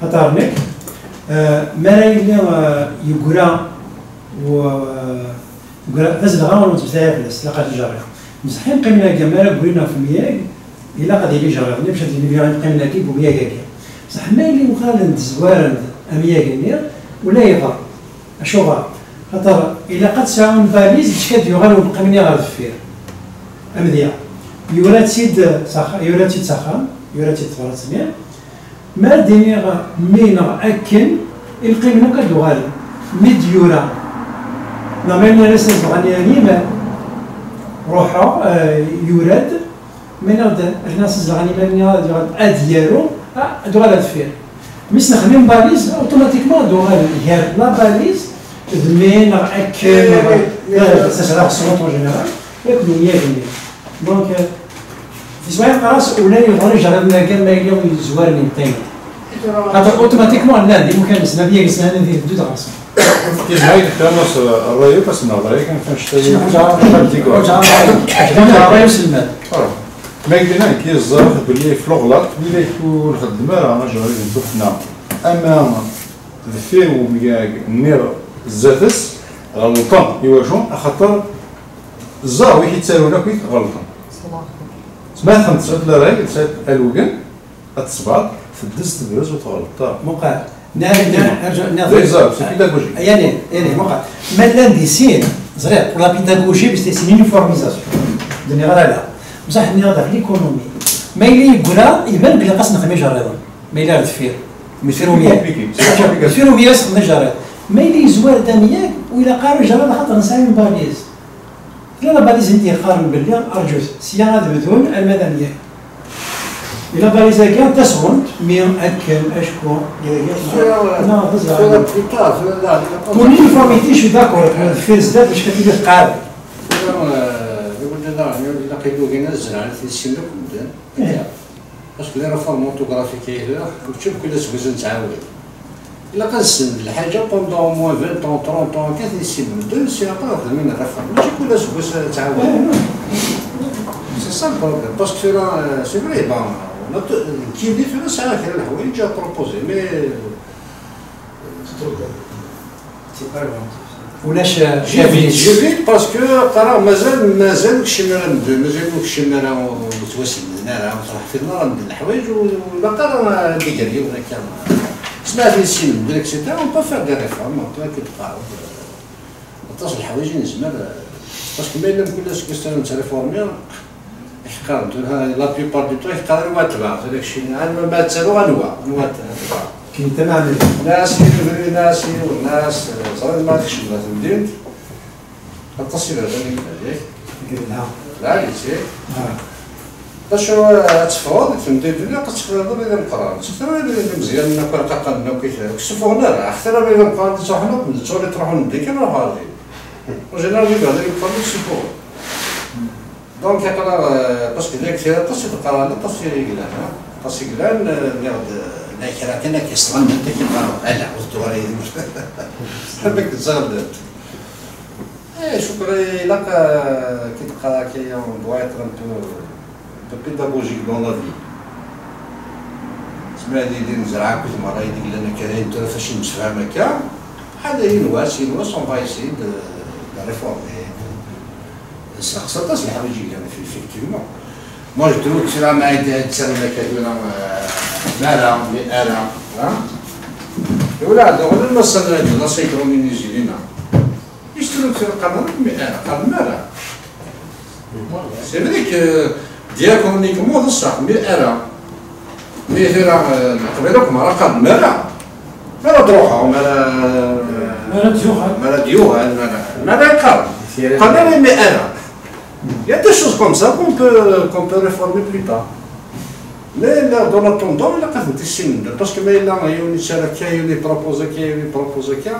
خاطر ما راينا يقرا و يقرا فاز الغاون بزاف الناس لقات الجرير مزحين قيمنا كاميرا قرينا في المياه الا قد يلي جرير باش هاد المياه قيمنا كيف ويا كاكيا بصح ما اللي مخالد زوارد امياه كنير ولا يغار اشوفها خاطر الا قد ساعون فاليز تشكد يغالو قيمنا غير الدفير امديا يورات سيد سخان يورات سيد سخان يورات سيد فرنسية ما دينيغ مينا أكن القيمة كدوغال ميد يورا نعمل ناس الغنياني ما روحا يوراد من هذا الناس الغنياني ما أديارو دوغال الفير مش نخدم باليز أوتوماتيكمون دوغال غير لا باليز مينا أكن ساشرا الصوت جنرال يكونوا ياكلوا دونك في سوايع قراص ولا يغري جربنا كان ما اليوم يزوارني الطين خاطر اوتوماتيكمون لا دي ممكن نسنا بيا نسنا ندير دو دراسه كي زعيد كانوس الرايو بس نهضر كان فنشتري الرايو سلمان ما قلنا كي الزرق باللي في الغلط ولا يكون خدمه راه جاري نتوفنا اما الفير ومياك النير الزاتس غلطان يواجهون خاطر الزاوي كيتسالونا كيف غلطان ما خمس لا راي تسال الوغن التصباط في الدز تبرز وتغلط موقع نرجع نرجع سي بيداغوجي يعني موقع مثلا ديسين صغير ولا بيداغوجي باش تسين يونيفورميزاسيون دني غير عليها بصح حنا هذا في ليكونومي ما يلي يقولها يبان بلي خاصنا نخدموا جريضه ما يلا التفير الفيروميه خصنا جريض ما يلي زوار دامياك وإلا قارن جريضه خاطر نسعي من باليز لا باليز انت قارن باللي ارجوك سياره بدون المدنيه إلا باليزا كان تسغن ميم أكل أشكو لا تزعل l'uniformité je suis d'accord في زاد باش كتبدا قاعد يقول لنا إلا قيدو كاين الزرع في السن كمدان باسكو لي ريفورم اورتوغرافيك كتب كل سويز نتعاود إلا كنسن الحاجة بوندون موان 20 طون 30 طون كاين السن مدان سي ابا خدمين الريفورم ماشي كل سويز تعاود سي سا البروبليم باسكو لا سي فري بون كي ديفيرونس على كاين الحوايج جا بروبوزي مي ولاش جيفيت باسكو قرا مازال كشي مرا ندير مازال كشي مرا متواسل هنا راه صراحه في النار ندير الحوايج والباقي راه كيدير ولا كان سمعت لي السين ندير اكسيتيرا اون با فير دي ريفورم كتبقى تصل الحوايج نزمر باسكو ما الا كل سكيستيون تاع ريفورمي يحقر لا بيبار دو طو يحقر نوا تبع هذاك الشيء ما تسالو نوا تبع كي تمام ناس يدري ناس والناس صار ما تخشى ما تمدين التصوير هذا اللي قلنا لا يصير باش تفرض فهمتي الدنيا قد بين القرار تفرض مزيان ناكل قطن وكيف شوفوا هنا راه اختار بين القرار صحنا نتوري تروحوا نديك انا هذه وجينيرال هذا يقدر يشوفوا دونك يقرا باسكو داك الشيء تصير القرار لا تصير يقلان تصير يقلان لا كراتنا كيصغن انت كيبقى على والدوري حبك تزغد شكرا لك كي تقرا كي اون دوا ايتر ان بو بيداغوجيك دون لا في سمع لي يدير نزرع كل مره يدير لنا كذا انت فاش نتفاهم هكا هذا ينواس اون با يسي لا ريفورمي خاصها تصلح الحوايج اللي انا فيكتيفمون moi je trouve que c'est la main de مالا بآلة ولا هذا المصدر لا سيكرو من نيجيرينا يشتروا في القمر بآلة قال مالا سي فري كو دياكونيكمون بصح مي ارا مي راه قبيلكم راه قاد مرا مرا دروحه مرا ديوها مرا قاد قاد مي ارا Il y a des choses comme ça qu'on peut réformer plus tard. Mais là, dans l'attendant, il a pas de signe. Parce que là, il y a une charactéristique, il y a une proposition.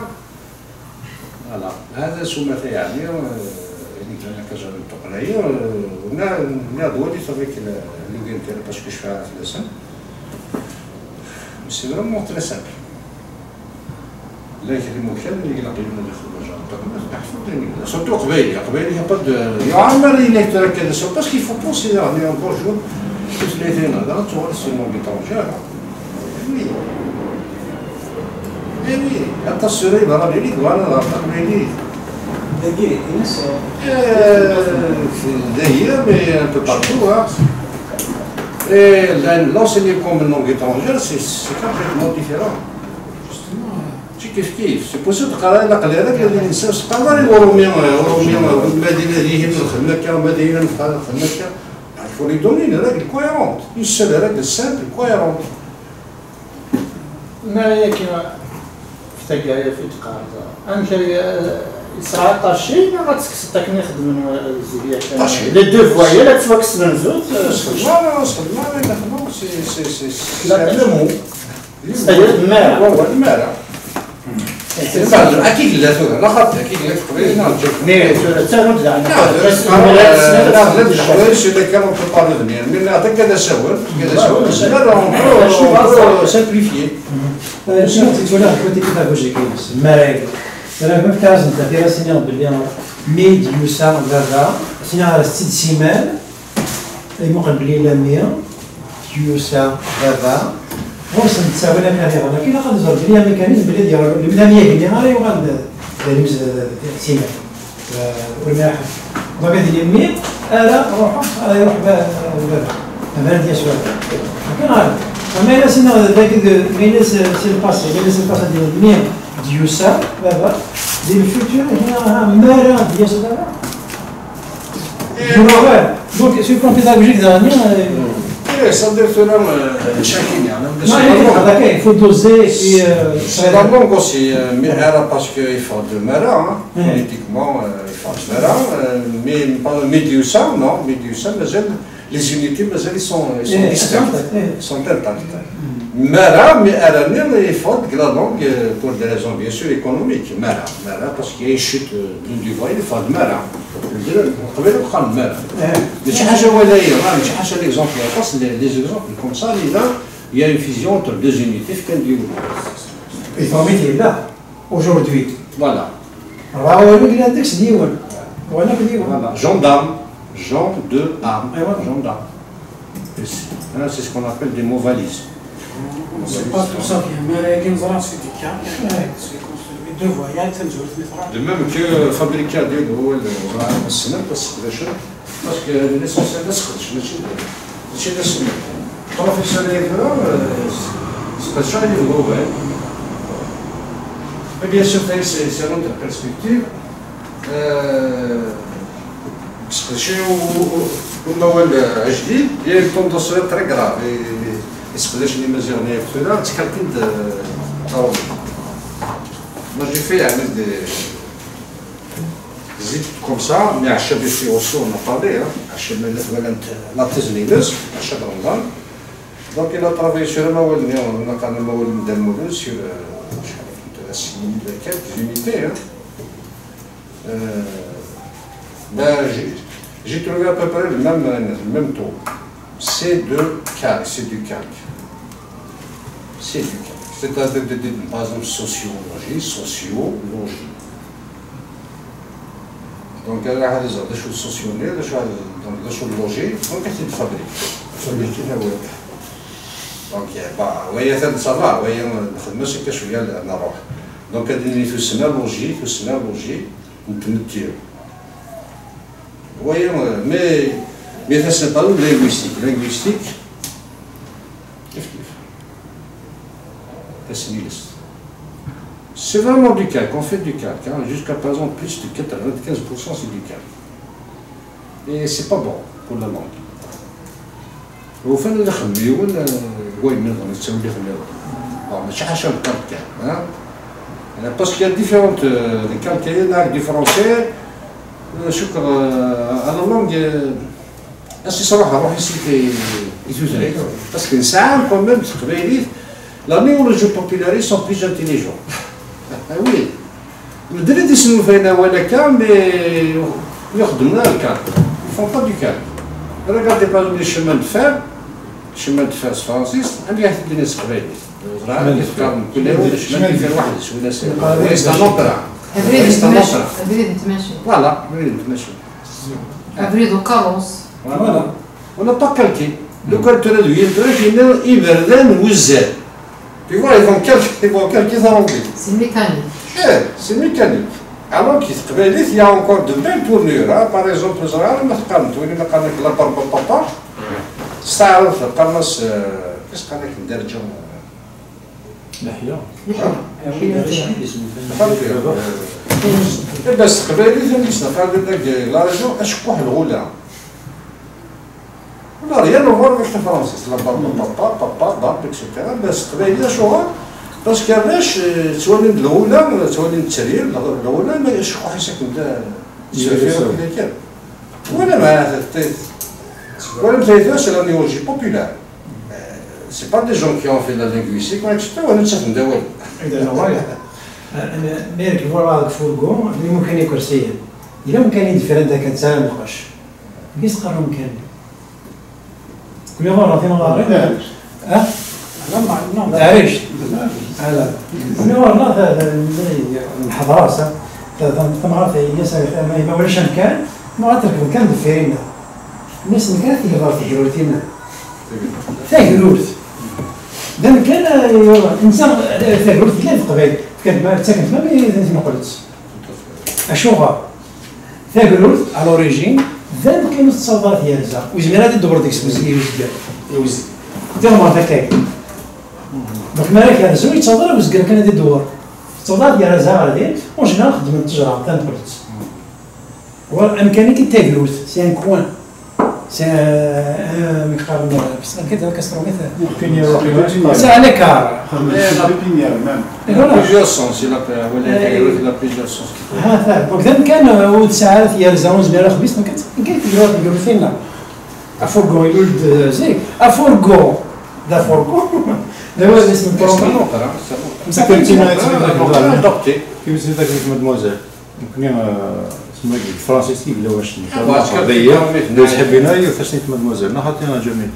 Voilà. هذا سمعت يعني اللي كان التقنيه لا دولي فافيك لو جيم تاعي باسكو شفاها في الاسم سي فريمون تري سامبل لا يكلموا كلام اللي يلقى لنا الخدمه surtout قبيلي يا با دو يعمر اللي يتركز سو باسكو يفو بونسي يعني اون بونجور tous les deux là tu vois c'est mon étranger oui eh oui attention il va aller voilà la famille دقيقة الناس d'ailleurs mais un peu partout hein et l'enseigner comme une langue étrangère c'est complètement différent كيف c'est pour ça تقرا العقل هذاك ديال الانسان تقرا الروميان المدينه اللي هي من الخدمه كاع مدينه من الخدمه كاع il faut lui donner هذاك الكويرونت يسال هذاك السامبل كويرونت ما هي كيما في تقارير في تقارير أمثال إسراء طاشي ما غاتسكس تاك نخدم زيديا طاشي لي دو فوايا لا تفوكس نزوت لا سي لا مو الماء هو الماء اكيد لا ثورة لا خاطر اكيد لا تقريبا نرجع مي تاعو تاع لا الحوايج اللي كانوا بريباري من عطاك كذا ساول كذا ساول سامبليفيي شنو تقول لك كنت بيداغوجيك المراكز انا كنت كازن تاع راسني باللي ميد يوسا غادا سينا على 6 سيمان اي مقبلي لا 100 يوسا غادا فرصة تساوي لنا هذه غادا كي ناخذ زرب لي ميكانيزم باللي ديال اللي بدا 100 اللي غادي وغاد دايمز سيمان والماح دونك هذه 100 الا روح يروح بها هذا ديال سؤال كان عارف اما الا سينا ذاك مينيس سي الباسي مينيس الباسي ديال 100 ديوسا بابا ديال الفوتور هنا مارا ديال صداع دونك سو بلان بيداغوجيك داني ça veut dire chacun هذاك il faut doser c'est la langue aussi mais parce qu'il faut de mara politiquement il faut de mara mais pas Médiusa non Médiusa les unités ils sont distinctes ils sont intactes Mara, mais il faut de la langue pour des raisons bien sûr économiques. Mara, parce qu'il y a une chute du voile, il faut de Mara. On peut le prendre Mara. Mais si je l'exemple, les exemples comme ça, il y a une fusion entre deux unités. Il faut mettre là, aujourd'hui. Voilà. Voilà. Gendarme, gens de armes, gendarme. C'est ce qu'on appelle des mots valises. C'est pas tout ça bien, mais les gens c'est du cas, c'est construit deux voyages, de même que fabriquer des gros parce que l'essentiel de ce que je suis professionnel, c'est pas le gros. Mais bien sûr, c'est une autre perspective. والموال جديد هي التوندوسيال تري كراف يسقداش اللي مازال هنايا في الفلان تكالكين طاوله ما جي في عمل زيت كوم سا مي عشا بي في اوسو نطالي عشا مثلا لا تزنيلس عشا رمضان دونك الى طرافي سور موال نقال موال من المولود سور شحال 6000 كالك زونيتي J'ai trouvé à peu près le même taux. C'est du calque. C'est du calque. C'est-à-dire, par exemple, sociologie. Donc, il y a des choses sociologiques, des choses logées, donc c'est une fabrique. Donc, il y a ça va, c'est quelque chose qui donc, il faut se loger, ou tenir. Oui, mais ça c'est pas le linguistique. Linguistique, c'est vraiment du calque, on fait du calque. Hein. Jusqu'à présent, plus de 95% c'est du calque. Et c'est pas bon pour la langue. وفين اللي خميون وين نظام تسوي لي خميون ماشي حاجه الكالكا ها انا باسكو يا ديفيرونت لي كالكاي ناك ديفرونسي شكر انا لونغ اسي صراحه روحي سيتي يتوزري باسكو نساعد كوميم تقبايليت لا نيولوجي بوبولاري سون بليز انتيليجون وي الدراري يسنو فينا ولا كان مي يخدمنا الكان يفون با دو كان regardez pas les chemins de fer فرانسيس عندي واحد الناس قبايلي زرعنا كيفكر كل يوم الشمال كيفير واحد شو ناس استانوبرا ابريد نتماشى فوالا ابريد نتماشى ابريد وكاروس فوالا ولا با كالكي لو كان ترادو يدرك يبردان وزاد tu vois ils vont calquer ça rempli c'est mécanique c'est mécanique alors qu'il il y a encore de belles tournures hein. Par exemple زرعنا ما تقارنت وين ما قال لك لا بربا بابا استعرف قرنص كيش قال لك الدرجه لحيه بس قبالي ثاني قال لك لا ريجون اشكوح الغولا ولا ريال نور في فرنسا لا بابا بابا اكسيتيرا بس قبالي شو باسكو علاش تولي الغولا تولي الترير الغولا ما يشكوح يسكن دا كذا ولا ما ولا مثلا سي لا نيولوجي بوبولار سي با دي جون كي اون في لا لينغويستيك ولا حتى وانا نتفهم دا والو اذا والله انا نركب ورا هذاك الفورغون اللي ممكن كرسيين الا ممكن يدفر انت كتسالم القش كيس قرر مكان كل مره في مغاربه لما تعريش هذا كل مره الحضاره ثم عرفت يسال ما ولاش مكان ما غتركب كان دفيرينا الناس اللي كانت يهضر في جرورتينا ثاقروت دام كان انسان ثاقروت كان في قبائل كانت ما ساكنت ما قلت اشوغا ثاقروت على اوريجين دام كانوا التصادات يالزا وزمير هذه الدبر ديك سمزي يوزي انت ما فاكاك دونك مالك هذا زوج تصادر وزكر كان هذه الدور التصادات يالزا غادي وجينا نخدم التجاره تاع قلت وامكانك ثاقروت سي ان كوان c'est مقارن بس كده كسروا مثلا c'est un écart plusieurs sens il a plusieurs sens ها دونك دام كان وتساعات يالزاون زميره خبيس ما كانت يقولوا فينا افورغو يولد زيك افورغو دا فورغو دابا اسم البروغرام مسكن ادابتي كيما سميتها كيف مادموزيل ممكن اسمها الفرنسيسي ولا واش قضيه ندوز حبينا فاش مادموزيل نا حاطينها جميل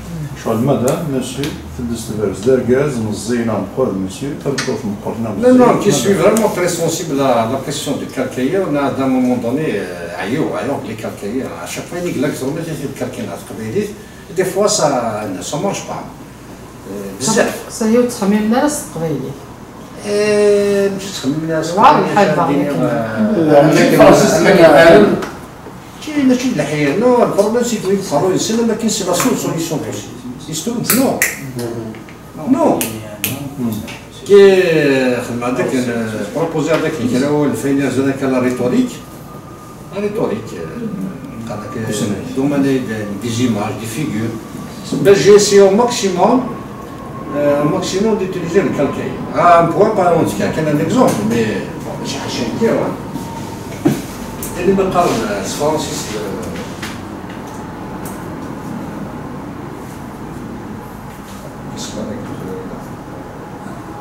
شغل المدى ماشي تدس الفارس داركاز مزينه مقور مسيو تبقى في مقورنا لا كي سوي فريمون تري سونسيبل لا كيسيون دو كالكايير on a d'un moment donné عيو لي كالكايير à chaque fois يقول لك زعما تجي الكالكينات قبيليت دي فوا سا مارش با بزاف صايو تخمم الناس قبيلي مش تخمم الناس ماشي الحياه نو البروبليم سي كو يتصاروا يسنى ما كاينش لا سوليسيون بوسيبل نو كي خدم هذاك بروبوزي هذاك اللي كان هو الفيناز هذاك لا ريتوريك قال لك دوماندي دي زيماج دي فيغور باش جي سي او ماكسيموم d'utiliser le calcaire. À un point, par exemple, il y a un exemple, mais bon, je vais dire, اللي من قرن فرانسيس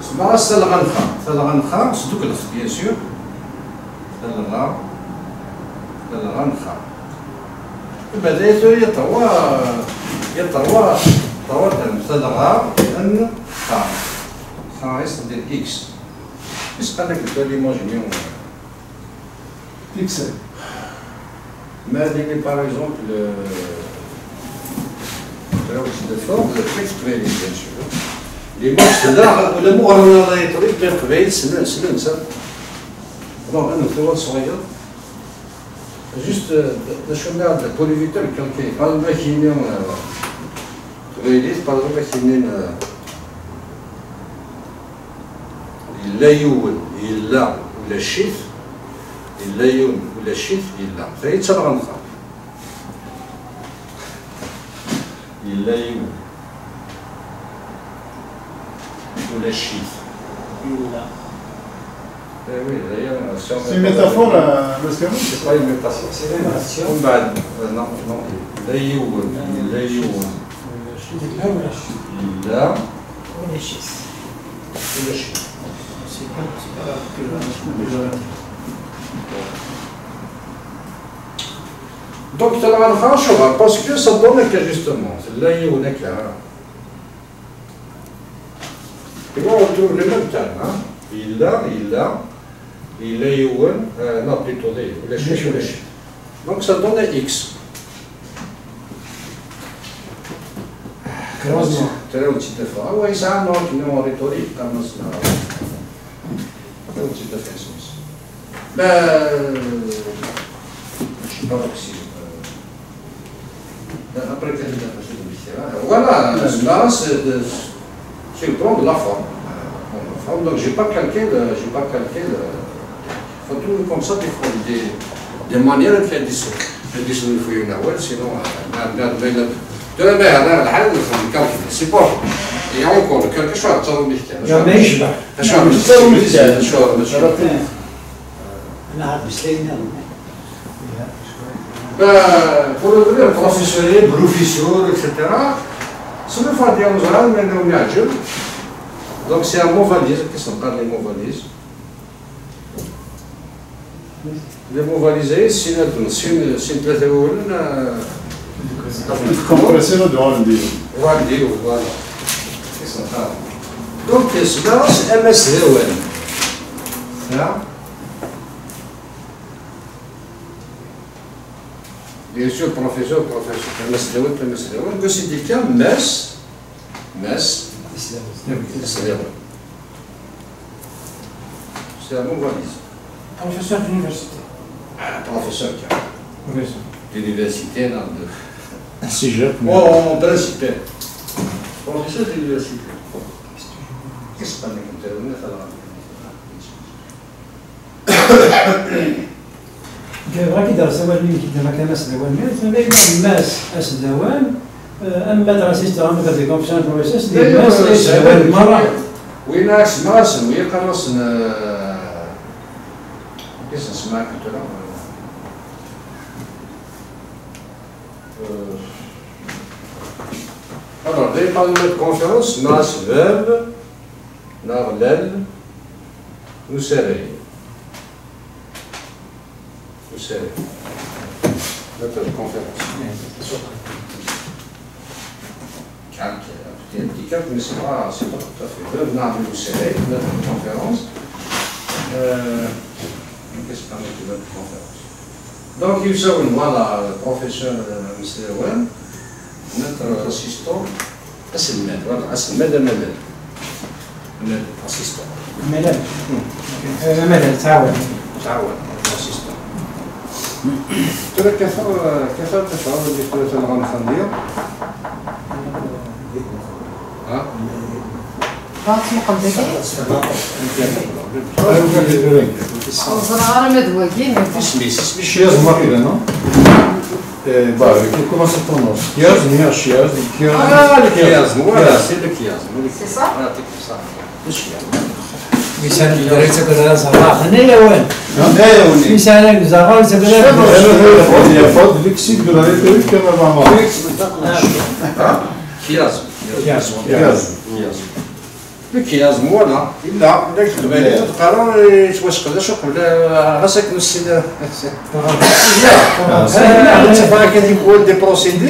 اسمها سلغنخا صدق الخ بيان سور سلغنخا بدأت يطوى سلغا ان خا خا يصدر اكس ايش قال لك ليماجينيون بيكسل ما ديني باغ اكزومبل de forme, le texte قبيلي bien sûr. Les mots هذا ولا مو غير لا يطريق بين قبيل سنة alors أنا ثوات صغير juste نشوفنا هذا بوليفيتر كالكي par exemple كاينين قبيلي par exemple كاينين لا يول إلا ولا الشيث إلا يون ولا الشيث إلا فهي تسرغنخا إلا يون ولا الشيث. لا. وي هي سي ميتافور مسكين. سي با اون ميتافور. ومن بعد نو لا يون لا يون. لا ولا شيء. لا ولا شيء. ولا شيء. Donc, tu as la parce que ça donne un justement. Là, il y a un éclair. Et bon, on trouve le même terme. Il a, non, plutôt des, donc ça donne un X. Très petit effort. Ah oui, ça, non, qui n'est en rhétorique, comme ça. Très petit effort. Ben, je ne sais pas si. Après, voilà, là, c'est le plan de la forme. Donc, je n'ai pas calqué il faut tout comme ça, il faut des manières de faire des sons. Il faut une awel, sinon, de la mer, c'est pas. Il y a encore quelque chose, ça va me dire. لا ما يشبع. أنا عاد بسلينا. Pour le vrai, professionnel, professeur, etc., c'est le fait de nous donc c'est un mot valise, qu'est-ce qu'on parle des mots valises? Les mots valisés, c'est une plateforme. Compressé le droit de dire. Voilà. Qu'est-ce qu'on parle? Donc, c'est MSDON. Bien sûr, professeur, MSDON, que c'est des cas, c'est un mot valise. Professeur d'université. Professeur d'université, non, de... Cégep. Oh, principal. Professeur d'université. Qu'est-ce que c'est كيبغى كيدرس أول من كيدير هكا ماس دوان مي ماس أس دوان أما دراسيست راه كتدي كونفيسيون بروسيس ديال ماس أس دوان مرة وين اسمها وي قنص كيس نسمع كنت alors des panneaux de conférence nas verb narlel nous serrer notre conférence. Calque, mais c'est pas tout à fait. Venir nous serrer, notre conférence. Qu'est-ce qu'on a de notre conférence? Donc, il s'agit voilà, le professeur M. Owen, notre assistant, Asselmed, voilà, Asselmed et Medel. Notre assistant. ملل ملل تعاون assistant. كيف تشعر بالدكتور تنغام خندير؟ ها؟ باطي مقدكي الزرعة مدوقين اسمي Chiaz Makila, non? Comment ça prononce? Chiaz, Nia Chiaz, Chiaz. Ah, le chiasme, voilà, c'est le chiasme. C'est ça? Voilà, c'est ça. Le chiasme. مثال دريت كذا زراعة هنايا وين؟ هنايا وين؟ مثال زراعة زبالة Il y a pas de lexique de la rhétorique comme avant. Chiasme. Chiaz. Le chiasme, voilà. Il a, il تقارن واش قبل قبل غاسك نسينا. تفاعل كان يقول دي بروسيدي.